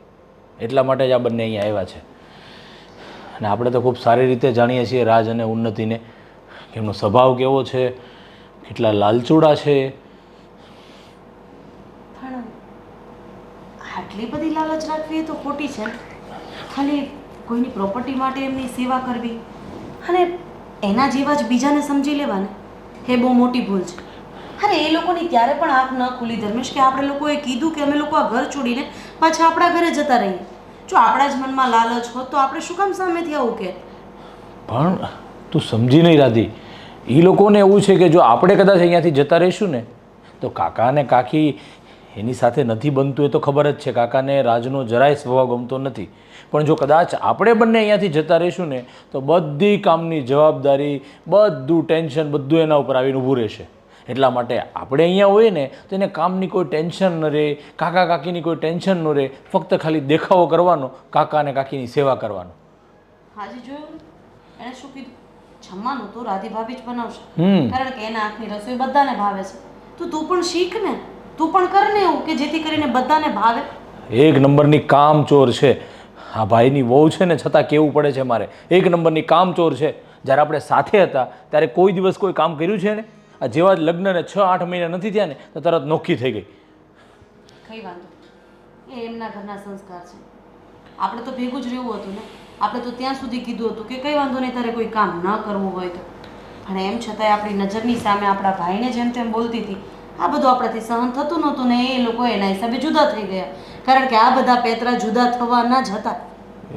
એટલા માટે જ આ બંને અહીંયા આવ્યા છે. અને આપણે તો ખૂબ સારી રીતે જાણીએ છીએ રાજ અને ઉન્નતિને, કે એમનો સ્વભાવ કેવો છે, કેટલા લાલચુડા છે. પણ આટલી બધી લાલચ રાખવી એ તો ખોટી છે. ખાલી કોઈની પ્રોપર્ટી માટે એમની સેવા કરવી અને એના જેવા જ બીજાને સમજી લેવાને એ બહુ મોટી ભૂલ છે. અરે એ લોકોની ત્યારે પણ આંખ ન ખુલી ધર્મેશ કે આપણે લોકોએ કીધું કે અમે લોકો આ ઘર છોડીને પાછા આપણા ઘરે જતા રહીએ. જો આપણા જ મનમાં લાલચ હોત તો આપણે શું કામ સામેથી આવું કે? પણ તું સમજી નહીં રાધી, એ લોકોને એવું છે કે જો આપણે કદાચ અહીંયાથી જતા રહીશું ને તો કાકા અને કાકી એની સાથે નથી બનતું એ તો ખબર જ છે. કાકાને રાજનો જરાય સ્વભાવ ગમતો નથી. પણ જો કદાચ આપણે બંને અહીંયાથી જતા રહીશું ને તો બધી કામની જવાબદારી, બધું ટેન્શન બધું એના ઉપર આવીને ઊભું રહેશે. એટલા માટે આપણે અહીંયા હોઈએ ને તો એને કામની કોઈ ટેન્શન ન રહે, કાકા કાકીની કોઈ ટેન્શન ન રહે. ફક્ત ખાલી દેખાવો કરવાનો, કાકા અને કાકીની સેવા કરવાનો. હાજી જોયું ને એણે શું કીધું? જમવાનું તો રાધી ભાભી જ બનાવશે, કારણ કે એના હાથની રસોઈ બધાને ભાવે છે. તો તું પણ શીખ ને, તું પણ કર ને એવું કે જેથી કરીને બધાને ભાવે. એક નંબરની કામચોર છે આ ભાઈની વહુ છે ને, છતાં કેવું પડે છે મારે. એક નંબરની કામચોર છે. જ્યારે આપણે સાથે હતા ત્યારે કોઈ દિવસ કોઈ કામ કર્યું છે ને? આ જેવા જ લગ્નને 6-8 મહિના નથી થયા ને તો તરત નોખી થઈ ગઈ. કઈ વાંધો, એ એમના ઘરના સંસ્કાર છે. આપણે તો ભેગું જ રહેવું હતું ને. આપણે તો ત્યાં સુધી કીધું હતું કે કઈ વાંધો નહીં, તારે કોઈ કામ ન કરવું હોય તો. પણ એમ છતાંય આપણી નજરની સામે આપણા ભાઈને જેમ તેમ બોલતી હતી. આ બધું આપણાથી સહન થતું નહોતું ને એ લોકો એના હિસાબે જુદા થઈ ગયા. કારણ કે આ બધા પેતરા જુદા થવાના જ હતા.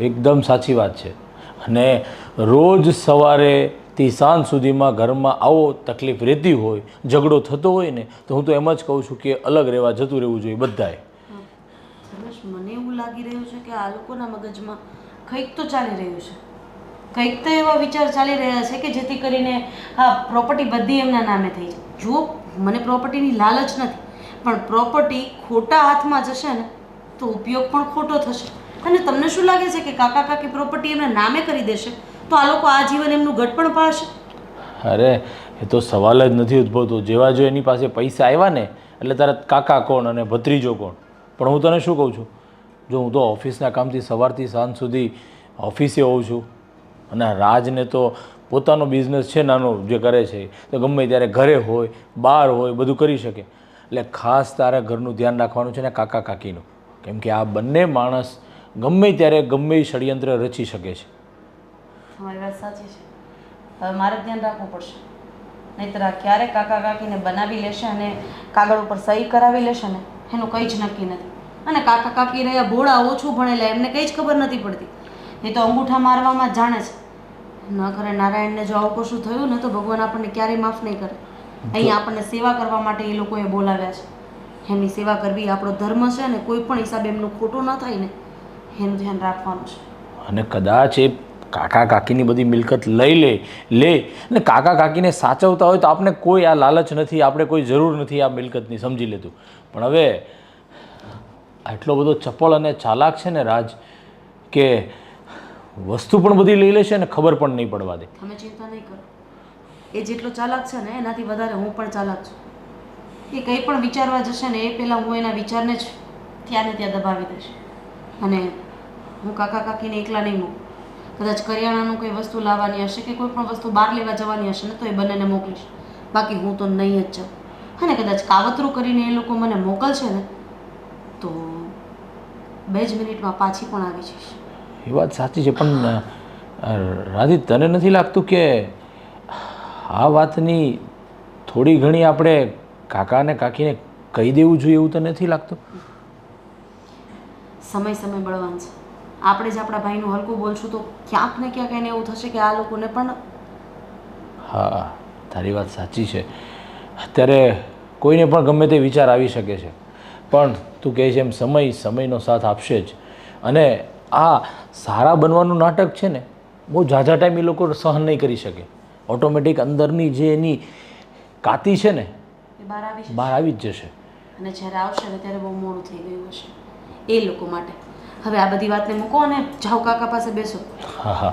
એકદમ સાચી વાત છે. અને રોજ સવારેથી સાંજ સુધીમાં ઘરમાં આવો તકલીફ રહેતી હોય, ઝઘડો થતો હોય ને, તો હું તો એમ જ કહું છું કે અલગ રહેવા જતું રહેવું જોઈએ બધાએ. સરસ, મને એવું લાગી રહ્યું છે કે આ લોકોના મગજમાં કંઈક તો ચાલી રહ્યું છે. કંઈક તો એવા વિચાર ચાલી રહ્યા છે કે જેથી કરીને આ પ્રોપર્ટી બધી એમના નામે થઈ જાય. જુઓ, મને પ્રોપર્ટીની લાલચ નથી, પણ પ્રોપર્ટી ખોટા હાથમાં જશે ને તો ઉપયોગ પણ ખોટો થશે. અને તમને શું લાગે છે કે કાકા કાકી પ્રોપર્ટી એમના નામે કરી દેશે તો આ લોકો આજીવન એમનું ઘટ પણ પાડશે? અરે એ તો સવાલ જ નથી ઉદ્ભવતો. જેવા જો એની પાસે પૈસા આવ્યા ને એટલે તરત કાકા કોણ અને ભત્રીજો કોણ. પણ હું તને શું કહું છું, જો હું તો ઓફિસના કામથી સવારથી સાંજ સુધી ઓફિસે હોઉં છું અને રાજને તો પોતાનો બિઝનેસ છે નાનો જે કરે છે, તો ગમે ત્યારે ઘરે હોય બહાર હોય બધું કરી શકે. એટલે ખાસ તારે ઘરનું ધ્યાન રાખવાનું છે ને કાકા કાકીનું. કેમ કે આ બંને માણસ ગમે ત્યારે ગમે એ ષડયંત્ર રચી શકે છે. તમારી વાત સાચી છે. હવે મારે ધ્યાન રાખવું પડશે, નહીંતર આ ક્યારેક કાકા કાકીને બનાવી લેશે અને કાગળ ઉપર સહી કરાવી લેશે ને એનું કંઈ જ નક્કી નથી. અને કાકા કાકી રહ્યા ભોળા, ઓછું ભણેલા, એમને કંઈ જ ખબર નથી પડતી. એ તો અંગૂઠા મારવામાં જ જાણે છે. ન કરે નારાયણને જો આવું કશું થયું ને તો ભગવાન આપણને ક્યારેય માફ નહીં કરે. અહીંયા આપણને સેવા કરવા માટે એ લોકોએ બોલાવ્યા છે. એમની સેવા કરવી આપણો ધર્મ છે અને કોઈ પણ હિસાબે એમનું ખોટું ન થાય ને એનું ધ્યાન રાખવાનું છે. અને કદાચ એ કાકા કાકીની બધી મિલકત લે અને કાકા કાકીને સાચવતા હોય તો આપણે કોઈ આ લાલચ નથી, આપણે કોઈ જરૂર નથી આ મિલકતની, સમજી લેતું. પણ હવે આટલો બધો ચપળ અને ચાલાક છે ને રાજ કે વસ્તુ પણ બધી લઈ લેશે ને ખબર પણ નહીં પડવા દે. તમે ચિંતા નહીં કરો, એ જેટલો ચાલાક છે ને એનાથી વધારે હું પણ ચાલાક છું. એ કંઈ પણ વિચારવા જશે ને એ પહેલાં હું એના વિચારને જ ત્યાં ને ત્યાં દબાવી દઈશ. અને હું કાકા કાકીને એકલા નહીં મૂકું. કદાચ કરિયાણાનું કોઈ વસ્તુ લાવવાની હશે કે કોઈ પણ વસ્તુ બહાર લેવા જવાની હશે ને તો એ બંનેને મોકલીશ. બાકી હું તો નહીં જ જાઉં. અને કદાચ કાવતરું કરીને એ લોકો મને મોકલશે ને તો 2 જ મિનિટમાં પાછી પણ આવી જઈશ. એ વાત સાચી છે. પણ રાધી, તને નથી લાગતું કે આ વાતની થોડી ઘણી આપણે કાકા અને કાકીને કહી દેવું જોઈએ એવું તને નથી લાગતું? સમય બળવાન છે. આપણે જ આપણા ભાઈનું હલકું બોલશું તો ક્યાંક ને ક્યાંક એને એવું થશે કે આ લોકોને પણ. હા, તારી વાત સાચી છે. અત્યારે કોઈને પણ ગમે તે વિચાર આવી શકે છે, પણ તું કહે છે એમ સમયનો સાથ આપશે જ. અને આ સારા બનવાનું નાટક છે ને બહુ ઝાઝા ટાઈમ એ લોકો સહન નહીં કરી શકે. ઓટોમેટિક અંદરની જે એની કાતી છે ને એ બહાર આવી જ જશે. અને જ્યારે આવશે ને ત્યારે બહુ મોડું થઈ ગયું હશે એ લોકો માટે. હવે આ બધી વાતને મૂકો અને જાઓ કાકા પાસે બેસો. હા,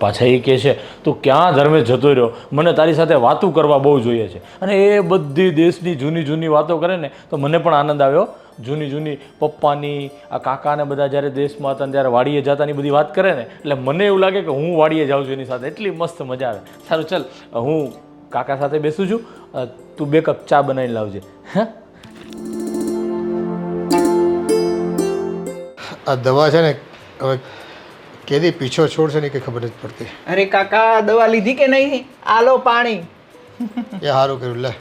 પાછા એ કહે છે તું ક્યાં ધર્મે જતો રહ્યો, મને તારી સાથે વાતો કરવા બહુ જોઈએ છે. અને એ બધી દેશની જૂની વાતો કરે ને તો મને પણ આનંદ આવ્યો. જૂની પપ્પાની, આ કાકાને બધા જ્યારે દેશમાં હતા ત્યારે વાડીએ જતાની બધી વાત કરે ને એટલે મને એવું લાગે કે હું વાડીએ જાઉં છું એની સાથે. એટલી મસ્ત મજા આવે. સારું, ચાલ હું કાકા સાથે બેસું છું, તું 2 કપ ચા બનાવીને લાવજે. હા, આ દવા છે ને હવે કેદી પીછો છોડશે ને કંઈ ખબર નથી પડતી. અરે કાકા, દવા લીધી કે નહીં? આલો પાણી. એ સારું કર્યું. લે,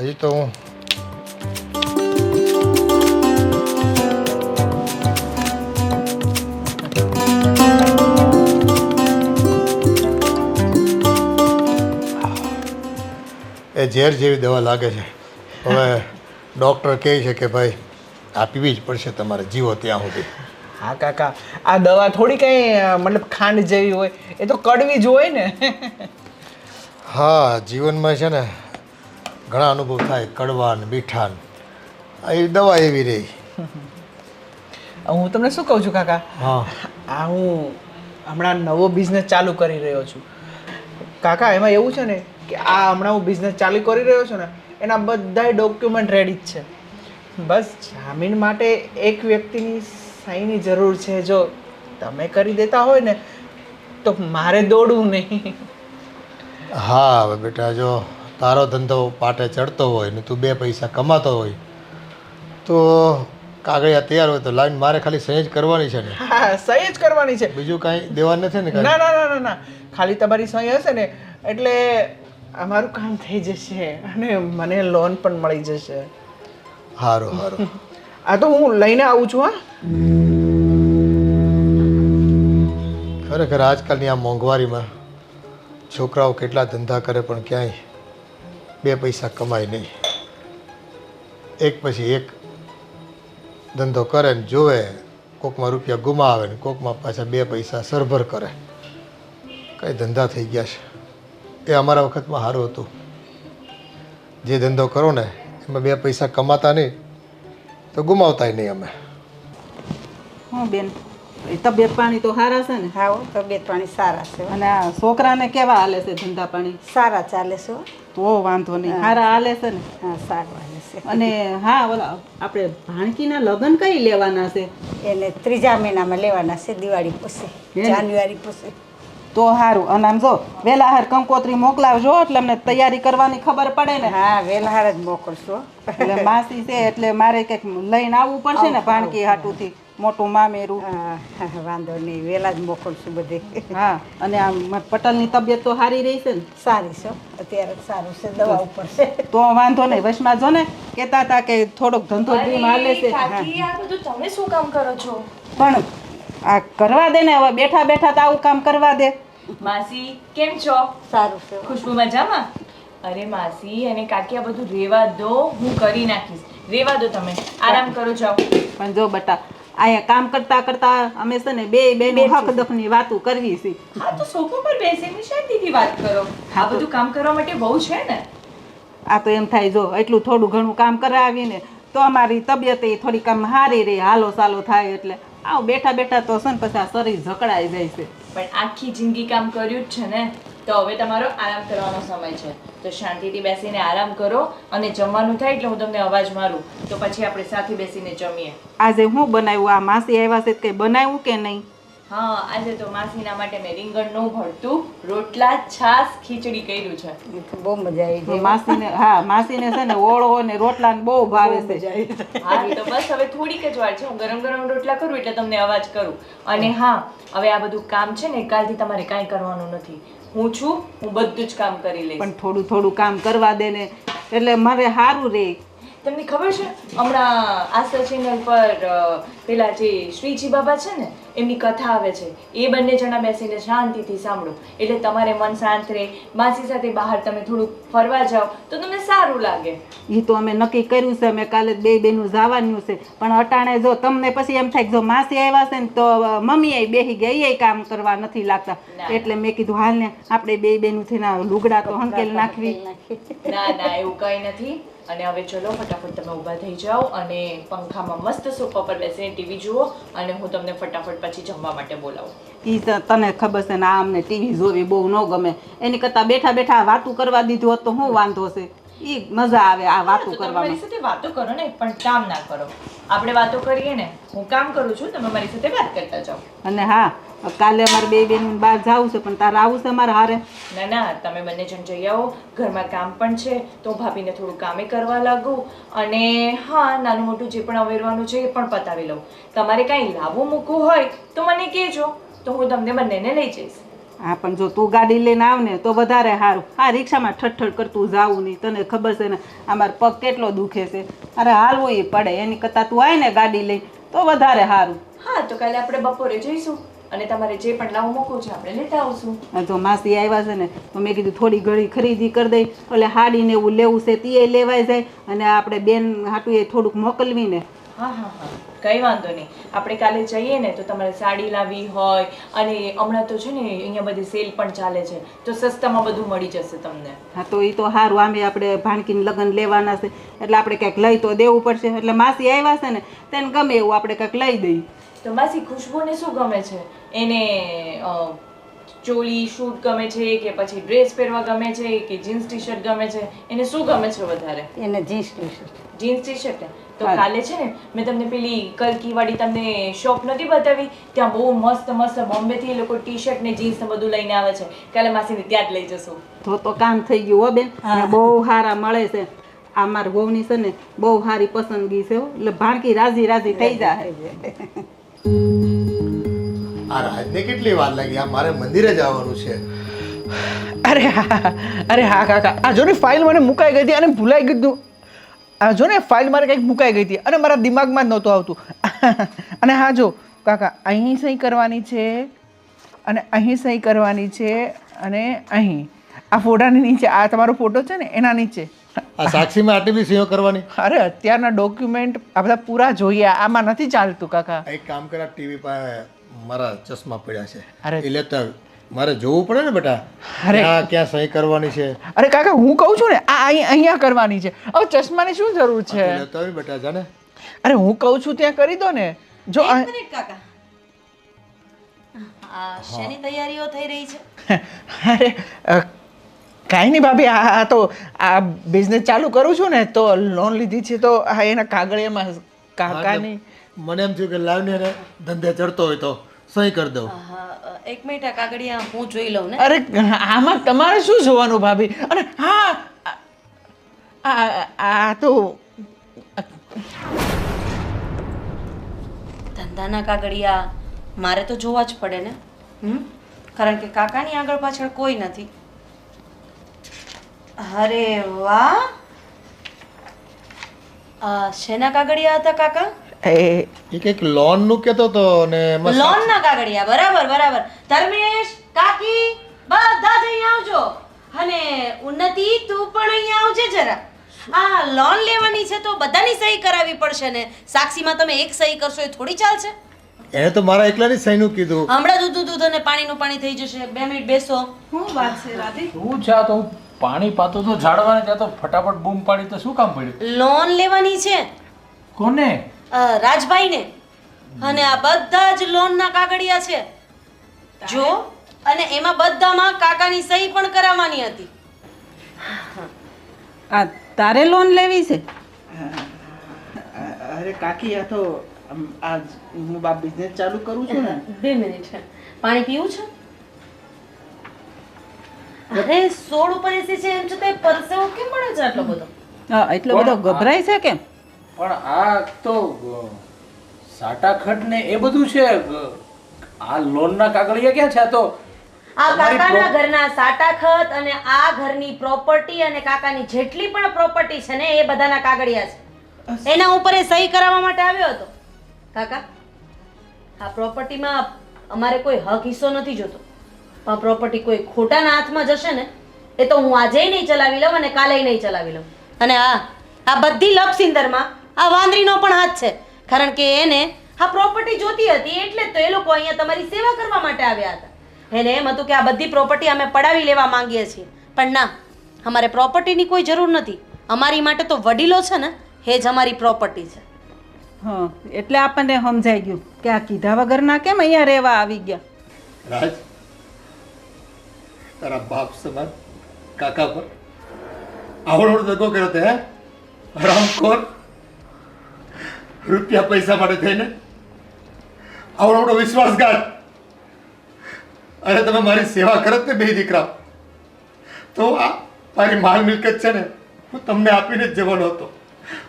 હજી તો હું એ ઝેર જેવી દવા લાગે છે. હવે ડૉક્ટર કહે છે કે ભાઈ આ પીવી જ પડશે તમારે જીવો ત્યાં સુધી. હા કાકા, આ દવા થોડી કંઈ મતલબ ખાંડ જેવી હોય, એ તો કડવી જ હોય ને. હા, જીવનમાં છે ને ઘણા અનુભવ થાય, કડવાન મીઠાન, એ દવા એવી રહી. હું તમને શું કહું છું કાકા, હા આ હું હમણાં નવો બિઝનેસ ચાલુ કરી રહ્યો છું કાકા. એમાં એવું છે ને કે આ હમણાં હું બિઝનેસ ચાલુ કરી રહ્યો છું ને, એના બધાય ડોક્યુમેન્ટ રેડી જ છે. બસ જામીન માટે એક વ્યક્તિની સહીની જરૂર છે. જો તમે કરી દેતા હોય ને તો મારે દોડવું નહીં. હા, હવે બેટા જો તારો ધંધો પાટે ચડતો હોય ને તું 2 પૈસા કમાતો હોય તો કાગળિયા તૈયાર હોય તો લાઈન મારે ખાલી સહી જ કરવાની છે ને, હા, સહી જ કરવાની છે. બીજું કાંઈ દેવાનું નથી ને કાંઈ? ના ના ના ના ના, ખાલી તમારી સહી હશે ને એટલે અમારું કામ થઈ જશે અને મને લોન પણ મળી જશે. સારું સારું. આ તો હું લઈને આવું છું. હા, ખરેખર આજકાલની આ મોંઘવારીમાં છોકરાઓ કેટલા ધંધા કરે પણ ક્યાંય 2 પૈસા કમાય નહીં. એક પછી એક ધંધો કરે ને જોવે, કોકમાં રૂપિયા ગુમાવે ને કોકમાં પાછા 2 પૈસા સરભર કરે. કઈ ધંધા થઈ ગયા છે. એ અમારા વખતમાં સારું હતું. જે ધંધો કરો ને એમાં 2 પૈસા કમાતા નહીં તો ગુમાવતાય નહીં અમે. હું બેન, એ તબિયત પાણી તો સારા છે ને? હા હો, તબિયત પાણી સારા છે હો. અને આ છોકરાને કેવા હાલે છે ધંધા પાણી? સારા ચાલે છે હો. તો વાંધો નહીં, સારા હાલે છે ને? હા, સારું હાલે છે. અને હા, ઓલા આપણે ભાણકીના લગ્ન કઈ લેવાના છે? એને 3જા મહિનામાં લેવાના છે, દિવાળી પછી, જાન્યુઆરી પછી. તો સારું. અને આમ જો વહેલા હાર કંકોત્રી મોકલાવજો એટલે અમને તૈયારી કરવાની ખબર પડે ને. હા, વહેલા હાર જ મોકલશો. એટલે માસી છે એટલે મારે કંઈક લઈને આવવું પડશે ને ભાણકી હાટુથી, મોટું મામેરું. હા, વાંધો નહીં, વહેલા જ મોકલશું બધે. હા, અને આ પટલની તબિયત તો સારી રહી છે ને? સારી છે હો, અત્યારે સારું છે, દવા ઉપર છે. તો વાંધો નહીં. વચમાં જો ને કહેતા હતા કે થોડોક ધંધો ડ્રીમ હાલે છે. કાકી આ બધું તમે શું કામ કરો છો? પણ આ કરવા દે ને, હવે બેઠા બેઠા તો આવું કામ કરવા દે. માસી કેમ છો? સારું છે હો. ખુશ્બુ મજામાં? અરે માસી અને કાકી આ બધું રેવા દો, હું કરી નાખીશ. રેવા દો, તમે આરામ કરો, જાઓ. પણ જો બટા, અહીંયા કામ કરતા કરતા અમે છે ને બે હક દખની વાતું કરવી છે. હા તો સોફા પર બેસીને શાંતિથી વાત કરો. આ બધું કામ કરવા માટે બહુ છે ને. આ તો એમ થાય જો એટલું થોડું ઘણું કામ કરાવીને તો અમારી તબિયત થોડીક આમ સારી રહે, હાલો સાલો થાય. એટલે આવ બેઠા બેઠા તો છે ને પછી આ શરીર જકડાઈ જાય છે. પણ આખી જિંદગી કામ કર્યું જ છે ને, તો હવે તમારો આરામ કરવાનો સમય છે. તો શાંતિથી બેસીને આરામ કરો અને જમવાનું થાય એટલે હું તમને અવાજ મારું તો પછી આપણે સાથે બેસીને જમીએ. આજે હું બનાવ્યું? આ માસી આવ્યા છે કંઈ બનાવ્યું કે નહીં? હા, આજે તો માસીના માટે મેં રીંગણનું ભરતું, રોટલા, છાશ, ખીચડી કર્યું છે. એ તો બહુ મજા આવી ગઈ. માસીને, હા, માસીને છે ને ઓળો ને રોટલા ને બહુ ભાવે છે. હા તો બસ હવે થોડીક જ વાર છે, હું ગરમ ગરમ રોટલા કરું એટલે તમને અવાજ કરું. અને હા, હવે આ બધું કામ છે ને કાલથી તમારે કાંઈ કરવાનું નથી. હું છું, હું બધું જ કામ કરી લઈશ. પણ થોડું થોડું કામ કરવા દે ને એટલે મારે સારું રહે. તમને ખબર છે હમણાં આશા ચેનલ પર પેલા જે શ્રીજી બાબા છે ને એમની કથા આવે છે, એ બંને જણા બેસીને શાંતિથી સાંભળો એટલે તમારે મન શાંત રહે. માસી સાથે બહાર તમે થોડું ફરવા જાઓ તો તમને સારું લાગે. એ તો અમે નક્કી કર્યું છે, અમે કાલે 2 બહેનું જવાનું છે. પણ અટાણે જો તમને પછી એમ થાય કે જો માસી આવ્યા છે ને તો મમ્મી એ બેસી ગયા, એ કામ કરવા નથી લાગતા. એટલે મેં કીધું હાલ ને આપણે 2 બહેનું થઈને લુગડા તો હંકેલ નાખવી. ના ના એવું કંઈ નથી. અને હવે ચલો ફટાફટ તમે ઊભા થઈ જાઓ અને પંખામાં મસ્ત સોફા પર બેસીને ટીવી જુઓ અને હું તમને ફટાફટ પછી જમવા માટે બોલાવું. એ તને ખબર છે ને, આ અમને ટીવી જોવી બહુ ન ગમે. એની કરતાં બેઠા બેઠા વાતું કરવા દીધું હોત તો શું વાંધો છે? એ મજા આવે આ વાતું તો તમે કરવામાં. મારી સાથે વાતો કરો ને, પણ કામ ના કરો. આપણે વાતો કરીએ ને, હું કામ કરું છું, તમે મારી સાથે વાત કરતા જાઓ. અને હા, કાલે અમારે 2 બહેનું બહાર જવું છે પણ તારે આવું છે મારે હારે? ના ના, તમે બંને જણ જઈ આવો. ઘરમાં કામ પણ છે તો ભાભીને થોડું કામે કરવા લાગુ. અને હા, નાનું મોટું જે પણ અવેરવાનું છે એ પણ પતાવી લઉં. તમારે કાંઈ લાવવું મૂકવું હોય તો મને કહેજો, તો હું તમને બંનેને લઈ જઈશ. હા, પણ જો તું ગાડી લઈને આવ ને તો વધારે સારું. આ રિક્ષામાં ઠઠઠ કરતું જાવું નહીં. તને ખબર છે ને અમારો પગ કેટલો દુખે છે. અરે હાલવું એ પડે. એની કરતાં તું આય ને ગાડી લઈ તો વધારે સારું. હા તો કાલે આપણે બપોરે જઈશું. અને તમારે જે પણ લાવું મૂકવું છે આપણે લેતા આવશું. આ જો માસી આવ્યા છે ને તો મેં કીધું થોડી ઘણી ખરીદી કરી દઈ, એટલે હાડીને એવું લેવું છે તે લેવાઈ જાય અને આપણે બેન હાટું એ થોડુંક મોકલવી ને. હા હા હા કંઈ વાંધો નહીં. આપણે કાલે જઈએ ને તો તમારે સાડી લાવવી હોય અને હમણાં તો છે ને અહીંયા બધી સેલ પણ ચાલે છે તો સસ્તામાં બધું મળી જશે તમને. હા તો એ તો સારું, આમે આપણે ભાણકીને લગ્ન લેવાના છે એટલે આપણે કંઈક લઈ તો દેવું પડશે. એટલે માસી આવ્યા છે ને તેને ગમે એવું આપણે કંઈક લઈ દઈએ. તો માસી ખુશ્બુને શું ગમે છે? એને ચોલી શૂટ ગમે છે કે પછી ડ્રેસ પહેરવા ગમે છે કે જીન્સ ટી શર્ટ ગમે છે? એને શું ગમે છે વધારે? એને jeans T shirt. Jeans T shirt. તો કાલે છે ને મેં તમને પેલી કલકી વાળી તમને શોપ નથી બતાવી? ત્યાં બહુ મસ્ત મસ્ત બોમ્બે થી એ લોકો ટી શર્ટ ને જીન્સ ને બધું લઈને આવે છે. કાલે માસીને ત્યાં જ લઈ જશું. તો કામ થઈ ગયું હો બેન, અને બહુ સારા મળે છે. આ મારા વહુની છે ને બહુ સારી પસંદગી છે હો. એટલે ભાણકી રાજી રાજી થઈ જાય. આ રાજને કેટલી વાર લાગી? આ મારે મંદિરે જવાનું છે. અરે હા કાકા, આ જો ને ફાઇલ મને મુકાઈ ગઈ હતી અને ભૂલાઈ ગયું. આ જો ને ફાઇલ મારે કંઈક મુકાઈ ગઈ હતી અને મારા દિમાગમાં જ નહોતું આવતું. અને હા જો કાકા, અહીં સહી કરવાની છે અને અહીં સહી કરવાની છે અને અહીં આ ફોટાની નીચે આ તમારો ફોટો છે ને એના નીચે. આ સાક્ષીમાં આટલી બધી સહીઓ કરવાની? અરે અત્યારના ડોક્યુમેન્ટ આ બધા પૂરા જોઈએ, આમાં નથી ચાલતું કાકા. એક કામ કર, ટીવી પાસે મારા ચશ્મા પડ્યા છે, અરે. એ લેતા આવ. મારે જોવું પડે ને બેટા, અરે. આ ક્યાં સહી કરવાની છે. અરે કાકા હું કહું છું ને આ અહીંયા કરવાની છે. હવે ચશ્માની શું જરૂર છે? લેતા આવી બેટા, જાને. અરે હું કહું છું ત્યાં કરી દો ને. જો એક મિનિટ કાકા, આ શેની તૈયારીઓ થઈ રહી છે? અરે કાંઈ નહીં ભાભી, આ તો આ બિઝનેસ ચાલુ કરું છું ને તો લોન લીધી છે તો આ એના કાગળિયામાં કાકાની. મને એમ થયું કે લાવને એને ધંધે ચડતો હોય તો સહી કરી દઉં. હા, એક મિનિટ, આ કાગળિયા હું જોઈ લઉં ને. અરે આમાં તમારે શું જોવાનું ભાભી? અને હા આ તો ધંધાના કાગળિયા મારે તો જોવા જ પડે ને. કારણ કે કાકાની આગળ પાછળ કોઈ નથી. અરે વાહ, શેના કાગળિયા હતા કાકા? એ કંઈક લોન નું કહેતો હતો ને એમાં લોન ના કાગળિયા. બરાબર બરાબર. ધર્મેશ, કાકી, બધા જ અહીંયા આવજો. અને ઉન્નતિ, તું પણ અહીંયા આવજે જરા. આ લોન લેવાની છે તો બધાની સહી કરાવવી પડશે ને. સાક્ષીમાં તમે એક સહી કરશો એ થોડી ચાલશે. એને તો મારા એકલાની સહીનું કીધું. હમણાં દૂધ અને પાણીનું પાણી થઈ જશે. 2 મિનિટ બેસો. શું વાત છે રાધી? શું છે આ તો? પાણી પાતો તો ઝાડવાને, ત્યાં તો ફટાફટ બૂમ પાડી તો શું કામ પડ્યું? લોન લેવાની છે કોને? રાજભાઈને. અને આ બધા જ લોનના કાગળિયા છે જો. અને એમાં બધામાં કાકાની સહી પણ કરાવવાની હતી. આ તારે લોન લેવી છે? અરે કાકી, આ તો આ હું બિઝનેસ ચાલુ કરું છું ને. 2 મિનિટ, પાણી પીવું છે? અરે 16 ઉપર એસી છે એમ છતાં પરસેવો કેમ પડે છે આટલો બધો? હા, એટલો બધો ગભરાય છે કેમ? પણ આ તો સાટાખટ ને એ બધું છે. આ લોનના કાગળિયા ક્યાં છે? આ તો આ કાકાના ઘરના સાટાખત અને આ ઘરની પ્રોપર્ટી અને કાકાની જેટલી પણ પ્રોપર્ટી છે ને એ બધાના કાગળિયા છે. એના ઉપર એ સહી કરાવવા માટે આવ્યો હતો. કાકા, આ પ્રોપર્ટીમાં અમારે કોઈ હક હિસ્સો નથી જોતો. પણ પ્રોપર્ટી કોઈ ખોટાના હાથમાં જશે ને એ તો હું આજે નહીં ચલાવી લઉં અને કાલે નહીં ચલાવી લઉં. અને આ બધી લપસિંદરમાં આ વાંદરીનો પણ હાથ છે. કારણ કે એને આ પ્રોપર્ટી જોતી હતી એટલે જ તો એ લોકો અહીંયા તમારી સેવા કરવા માટે આવ્યા હતા. એને એમ હતું કે આ બધી પ્રોપર્ટી અમે પડાવી લેવા માંગીએ છીએ. પણ ના, અમારે પ્રોપર્ટીની કોઈ જરૂર નથી. અમારી માટે તો વડીલો છે ને એ જ અમારી પ્રોપર્ટી છે. હા, એટલે આપણને સમજાઈ ગયું કે આ કીધા વગરના કેમ અહીંયા રહેવા આવી ગયા. રાજ, તારા બાપ સમાન કાકા પર આવડો દગો કર્યો તે, હે? હરામખોર. રૂપિયા પૈસા માટે થઈને આવડો વિશ્વાસઘાત. અરે તમે મારી સેવા કરત ને બે દીકરા, તો આ મારી માલ મિલકત છે ને હું તમને આપીને જ જવાનો હતો.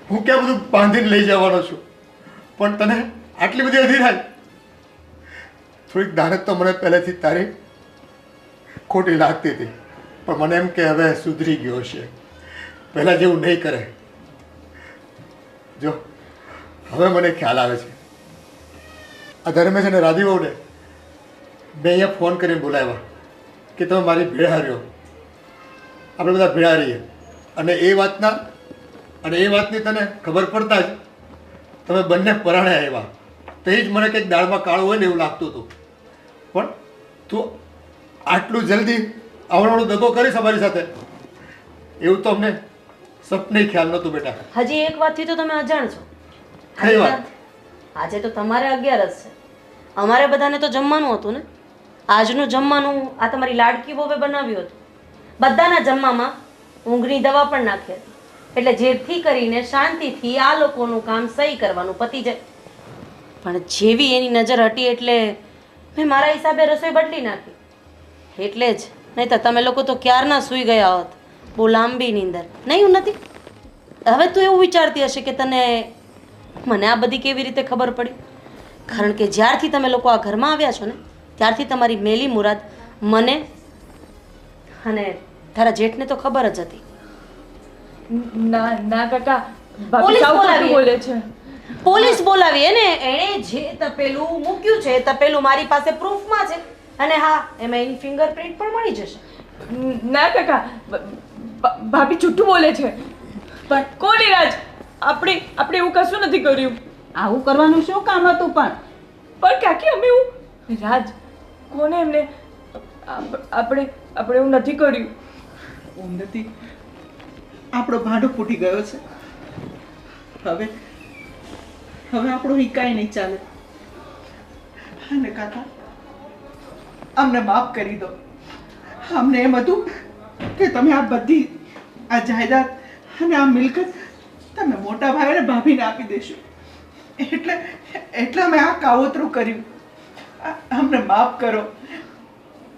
હું ક્યાં બધું બાંધીને લઈ જવાનો છું, પણ તને આટલી બધી અધીરાઈ. થોડીક દાનત તો મને પહેલેથી તારી ખોટી લાગતી હતી, પણ મને એમ કે હવે સુધરી ગયો છે, પહેલાં જેવું નહીં કરે. જો હવે મને ખ્યાલ આવે છે, આ ધર્મેશ અને રાધીવોને મેં અહીંયા ફોન કરીને બોલાવ્યા કે તમે મારી ભેળા રહ્યો, આપણે બધા ભેળા રહીએ. અને એ વાતની તને ખબર પડતા જ તમે બંને પરાણે આવ્યા. તો એ જ મને કંઈક દાળમાં કાળું હોય ને એવું લાગતું હતું. પણ તું આટલું જલ્દી આવડો દગો કરીશ અમારી સાથે એવું તો અમને સપને ખ્યાલ નહોતું બેટા. હજી એક વાતથી તો તમે અજાણ છો. કઈ વાત? આજે તો તમારે 11 છે, અમારે બધાને તો જમવાનું હતું ને. આજનું જમવાનું આ તમારી લાડકી વહુએ બનાવ્યું હતું. બધાના જમવામાં ઊંઘની દવા પણ નાખી હતી, એટલે જેથી કરીને શાંતિથી આ લોકોનું કામ સહી કરવાનું પતી જાય. પણ જેવી એની નજર હટી એટલે મેં મારા હિસાબે રસોઈ બદલી નાખી. એટલે જ, નહીં તો તમે લોકો તો ક્યારના સૂઈ ગયા હોત. બહુ લાંબી નીંદર નહીં. હું નથી. હવે તું એવું વિચારતી હશે કે તને મને આ બધી કેવી રીતે ખબર પડી? કારણ કે જ્યારથી તમે લોકો આ ઘરમાં આવ્યા છો ને ત્યારથી તમારી મેલી મુરાદ મને અને તારા જેઠને તો ખબર જ હતી. ના ના કાકા, પોલીસ ભાભી સાવ ખોટું બોલાવીએ. બોલે છે. પોલીસ બોલાવી એને જે તપેલું મૂક્યું છે એ તપેલું મારી પાસે પ્રૂફમાં છે. અને હા, એમાં એની ફિંગરપ્રિન્ટ પણ મળી જશે. ના કાકા, ભાભી જૂઠું બોલે છે. પણ કોની રાજ? આપણે એવું કશું નથી કર્યું. આવું કરવાનું શું કામ હતું? પણ કાકી અમે એવું રાજ કોને એમને આપણે એવું નથી કર્યું. ઉન્નતિ, આપણો ભાંડો ફૂટી ગયો છે. હવે આપણો હિકાય નહીં ચાલે. અને કાકા, અમને માફ કરી દો. અમને એમ હતું કે તમે આ બધી આ જાયદાદ અને આ મિલકત તમે મોટા ભાઈ અને ભાભીને આપી દેશો, એટલે અમે આ કાવતરું કર્યું. અમને માફ કરો.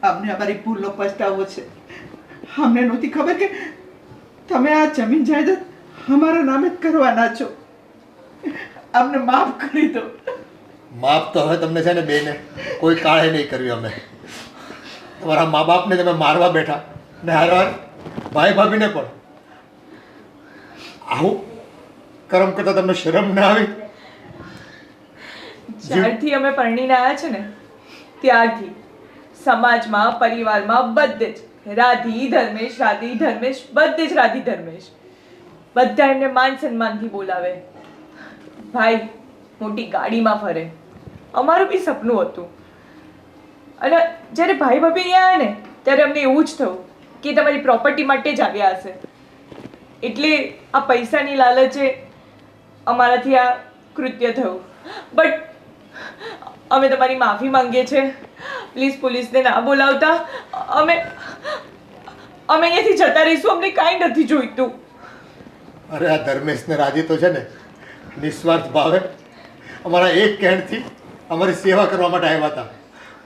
અમને અમારી ભૂલનો પસ્તાવો છે. અમને નહોતી ખબર કે તમે આ જમીન જાયદાદ અમારા નામે જ કરવાના છો. અમને માફ કરી દો. માફ તો હવે તમને છે ને બેને કોઈ કાળે નહીં કર્યું. અમે તમારા મા બાપને તમે મારવા બેઠા ને હારવાર ભાઈ ભાભીને પણ. આવું કર્મ કરતા તમને શરમ ના આવી? જ્યારથી અમે પરણીને આવ્યા છે ને ત્યારથી સમાજમાં, પરિવારમાં બધે જ રાધી ધર્મેશ, રાધી ધર્મેશ, બધે જ રાધી ધર્મેશ. બધા એમને માન સન્માનથી બોલાવે. ભાઈ મોટી ગાડીમાં ફરે. અમારું બી સપનું હતું. અને જ્યારે ભાઈ ભાભી અહીંયા આવ્યા ને ત્યારે અમને એવું જ થયું કે તમારી પ્રોપર્ટી માટે જ આવ્યા હશે. એટલે આ પૈસાની લાલચે અમારાથી આ કૃત્ય થયું. બટ અમે તમારી માફી માંગીએ છીએ. પ્લીઝ પોલીસને ના બોલાવતા. અમે અહીંયાથી જતા રહીશું. અમને કાંઈ નથી જોઈતું. અરે આ ધર્મેશ ને રાજી તો છે ને નિસ્વાર્થ ભાવે અમારા એક કહેણથી અમારી સેવા કરવા માટે આવ્યા હતા.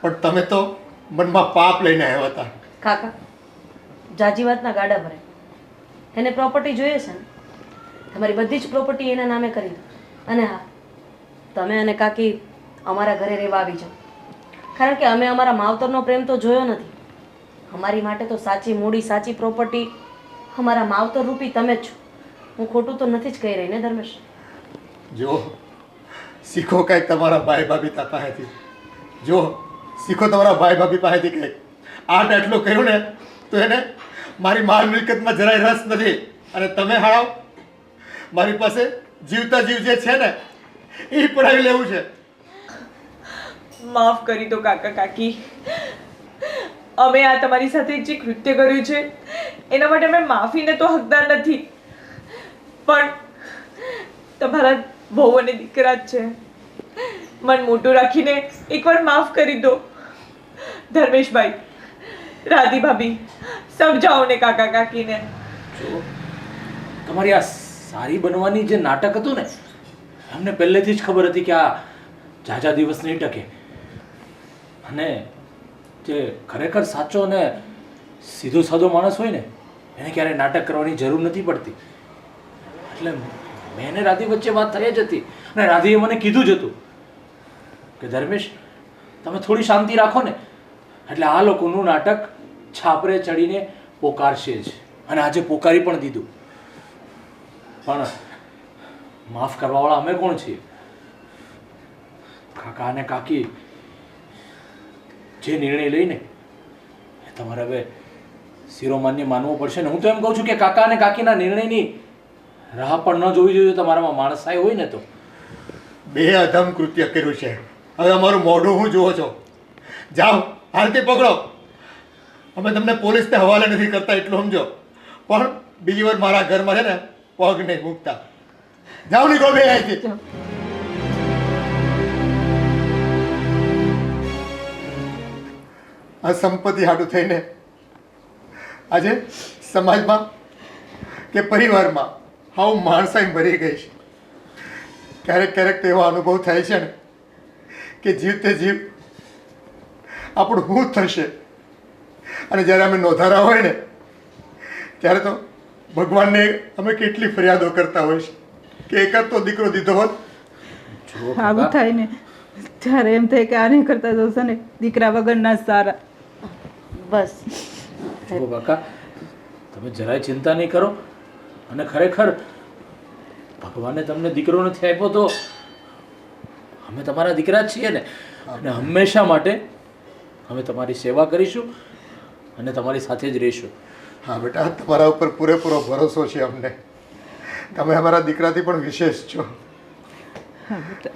પણ તમે તો મનમાં પાપ લઈને આવ્યા હતા. કાકા, જાજી વાતના ગાડા ભરે. એને પ્રોપર્ટી જોઈએ છે ને, તમારી બધી જ પ્રોપર્ટી એના નામે કરી દો. અને હા, તમે અને કાકી અમારા ઘરે રહેવા આવી જાઓ. કારણ કે અમે અમારા માવતરનો પ્રેમ તો જોયો નથી. અમારી માટે તો સાચી મૂડી, સાચી પ્રોપર્ટી અમારા માવતર રૂપી તમે જ છો. હું ખોટું તો નથી જ કહી રહી ને ધર્મેશ? જો શીખો કંઈક તમારા ભાઈ ભાભી પાસેથી. જો શીખો તમારા ભાઈ ભાભી પાસેથી કંઈક. આટલું કર્યું ને તો એને મારી માલ મિલકતમાં જરાય રસ નથી. અને તમે હાળાવ મારી પાસે જીવતા જીવ જે છે ને એ પડાવી લેવું છે. માફ કરી દો કાકા કાકી. અમે આ તમારી સાથે જે કૃત્ય કર્યું છે એના માટે અમે માફીને તો હકદાર નથી. પણ તમારા વહુ અને દીકરા જ છે. મન મોટું રાખીને એકવાર માફ કરી દો. ધર્મેશભાઈ, રાધી ભાભી, સમજાવો ને કાકા કાકીને. જો તમારી આ સારી બનવાની જે નાટક હતું ને, અમને પહેલેથી જ ખબર હતી કે આ ઝાઝા દિવસ નહીં ટકે. અને જે ખરેખર સાચો અને સીધો સાદો માણસ હોય ને એને ક્યારેય નાટક કરવાની જરૂર નથી પડતી. એટલે મેં ને રાધી વચ્ચે વાત થઈ જ હતી. અને રાધીએ મને કીધું જ હતું કે ધર્મેશ, તમે થોડી શાંતિ રાખો ને એટલે આ લોકોનું નાટક છાપરે ચડીને પોકારશે જ. અને આજે પોકારી પણ દીધું. પણ માફ કરવાવાળા અમે કોણ છીએ? કાકા અને કાકી જે નિર્ણય લઈને એ તમારે હવે શિરોમાન્ય માનવો પડશે ને. હું તો એમ કહું છું કે કાકા અને કાકીના નિર્ણયની રાહ પણ ન જોવી જોઈએ. તમારામાં માણસાઈ હોય ને તો બે અધમ કૃત્ય કર્યું છે. હવે અમારું મોઢું હું જુઓ છો? જાઓ હાલથી પકડો. અમે તમને પોલીસને હવાલે નથી કરતા એટલું સમજો, પણ બીજી વાર મારા ઘરમાં છે ને પગ નહીં મૂકતા. જાઓ નીકળો બે અહીંથી. આ સંપત્તિ હાટું થઈને આજે સમાજમાં કે પરિવારમાં હાવ માણસાઈ મરી ગઈ છે. ક્યારેક ક્યારેક તો એવો અનુભવ થાય છે ને કે જીવતે જીવ આપણું શું થશે. અને જ્યારે અમે નોંધારા હોય ને ત્યારે તો ભગવાનને અમે કેટલી ફરિયાદો કરતા હોય છે કે એકાદ તો દીકરો દીધો હોત. જુઓ આવું કાકા, થાય ને ત્યારે એમ થાય કે આને કરતા તો છે ને દીકરા વગરના જ સારા. બસ જુઓ કાકા, તમે જરાય ચિંતા નહીં કરો. અને ખરેખર ભગવાને તમને દીકરો નથી આપ્યો તો અમે તમારા દીકરા જ છીએ ને. અને હંમેશા માટે અમે તમારી સેવા કરીશું અને તમારી સાથે જ રહીશું. હા બેટા, તમારા ઉપર પૂરેપૂરો ભરોસો છે અમને. તમે અમારા દીકરાથી પણ વિશેષ છો. હા બેટા.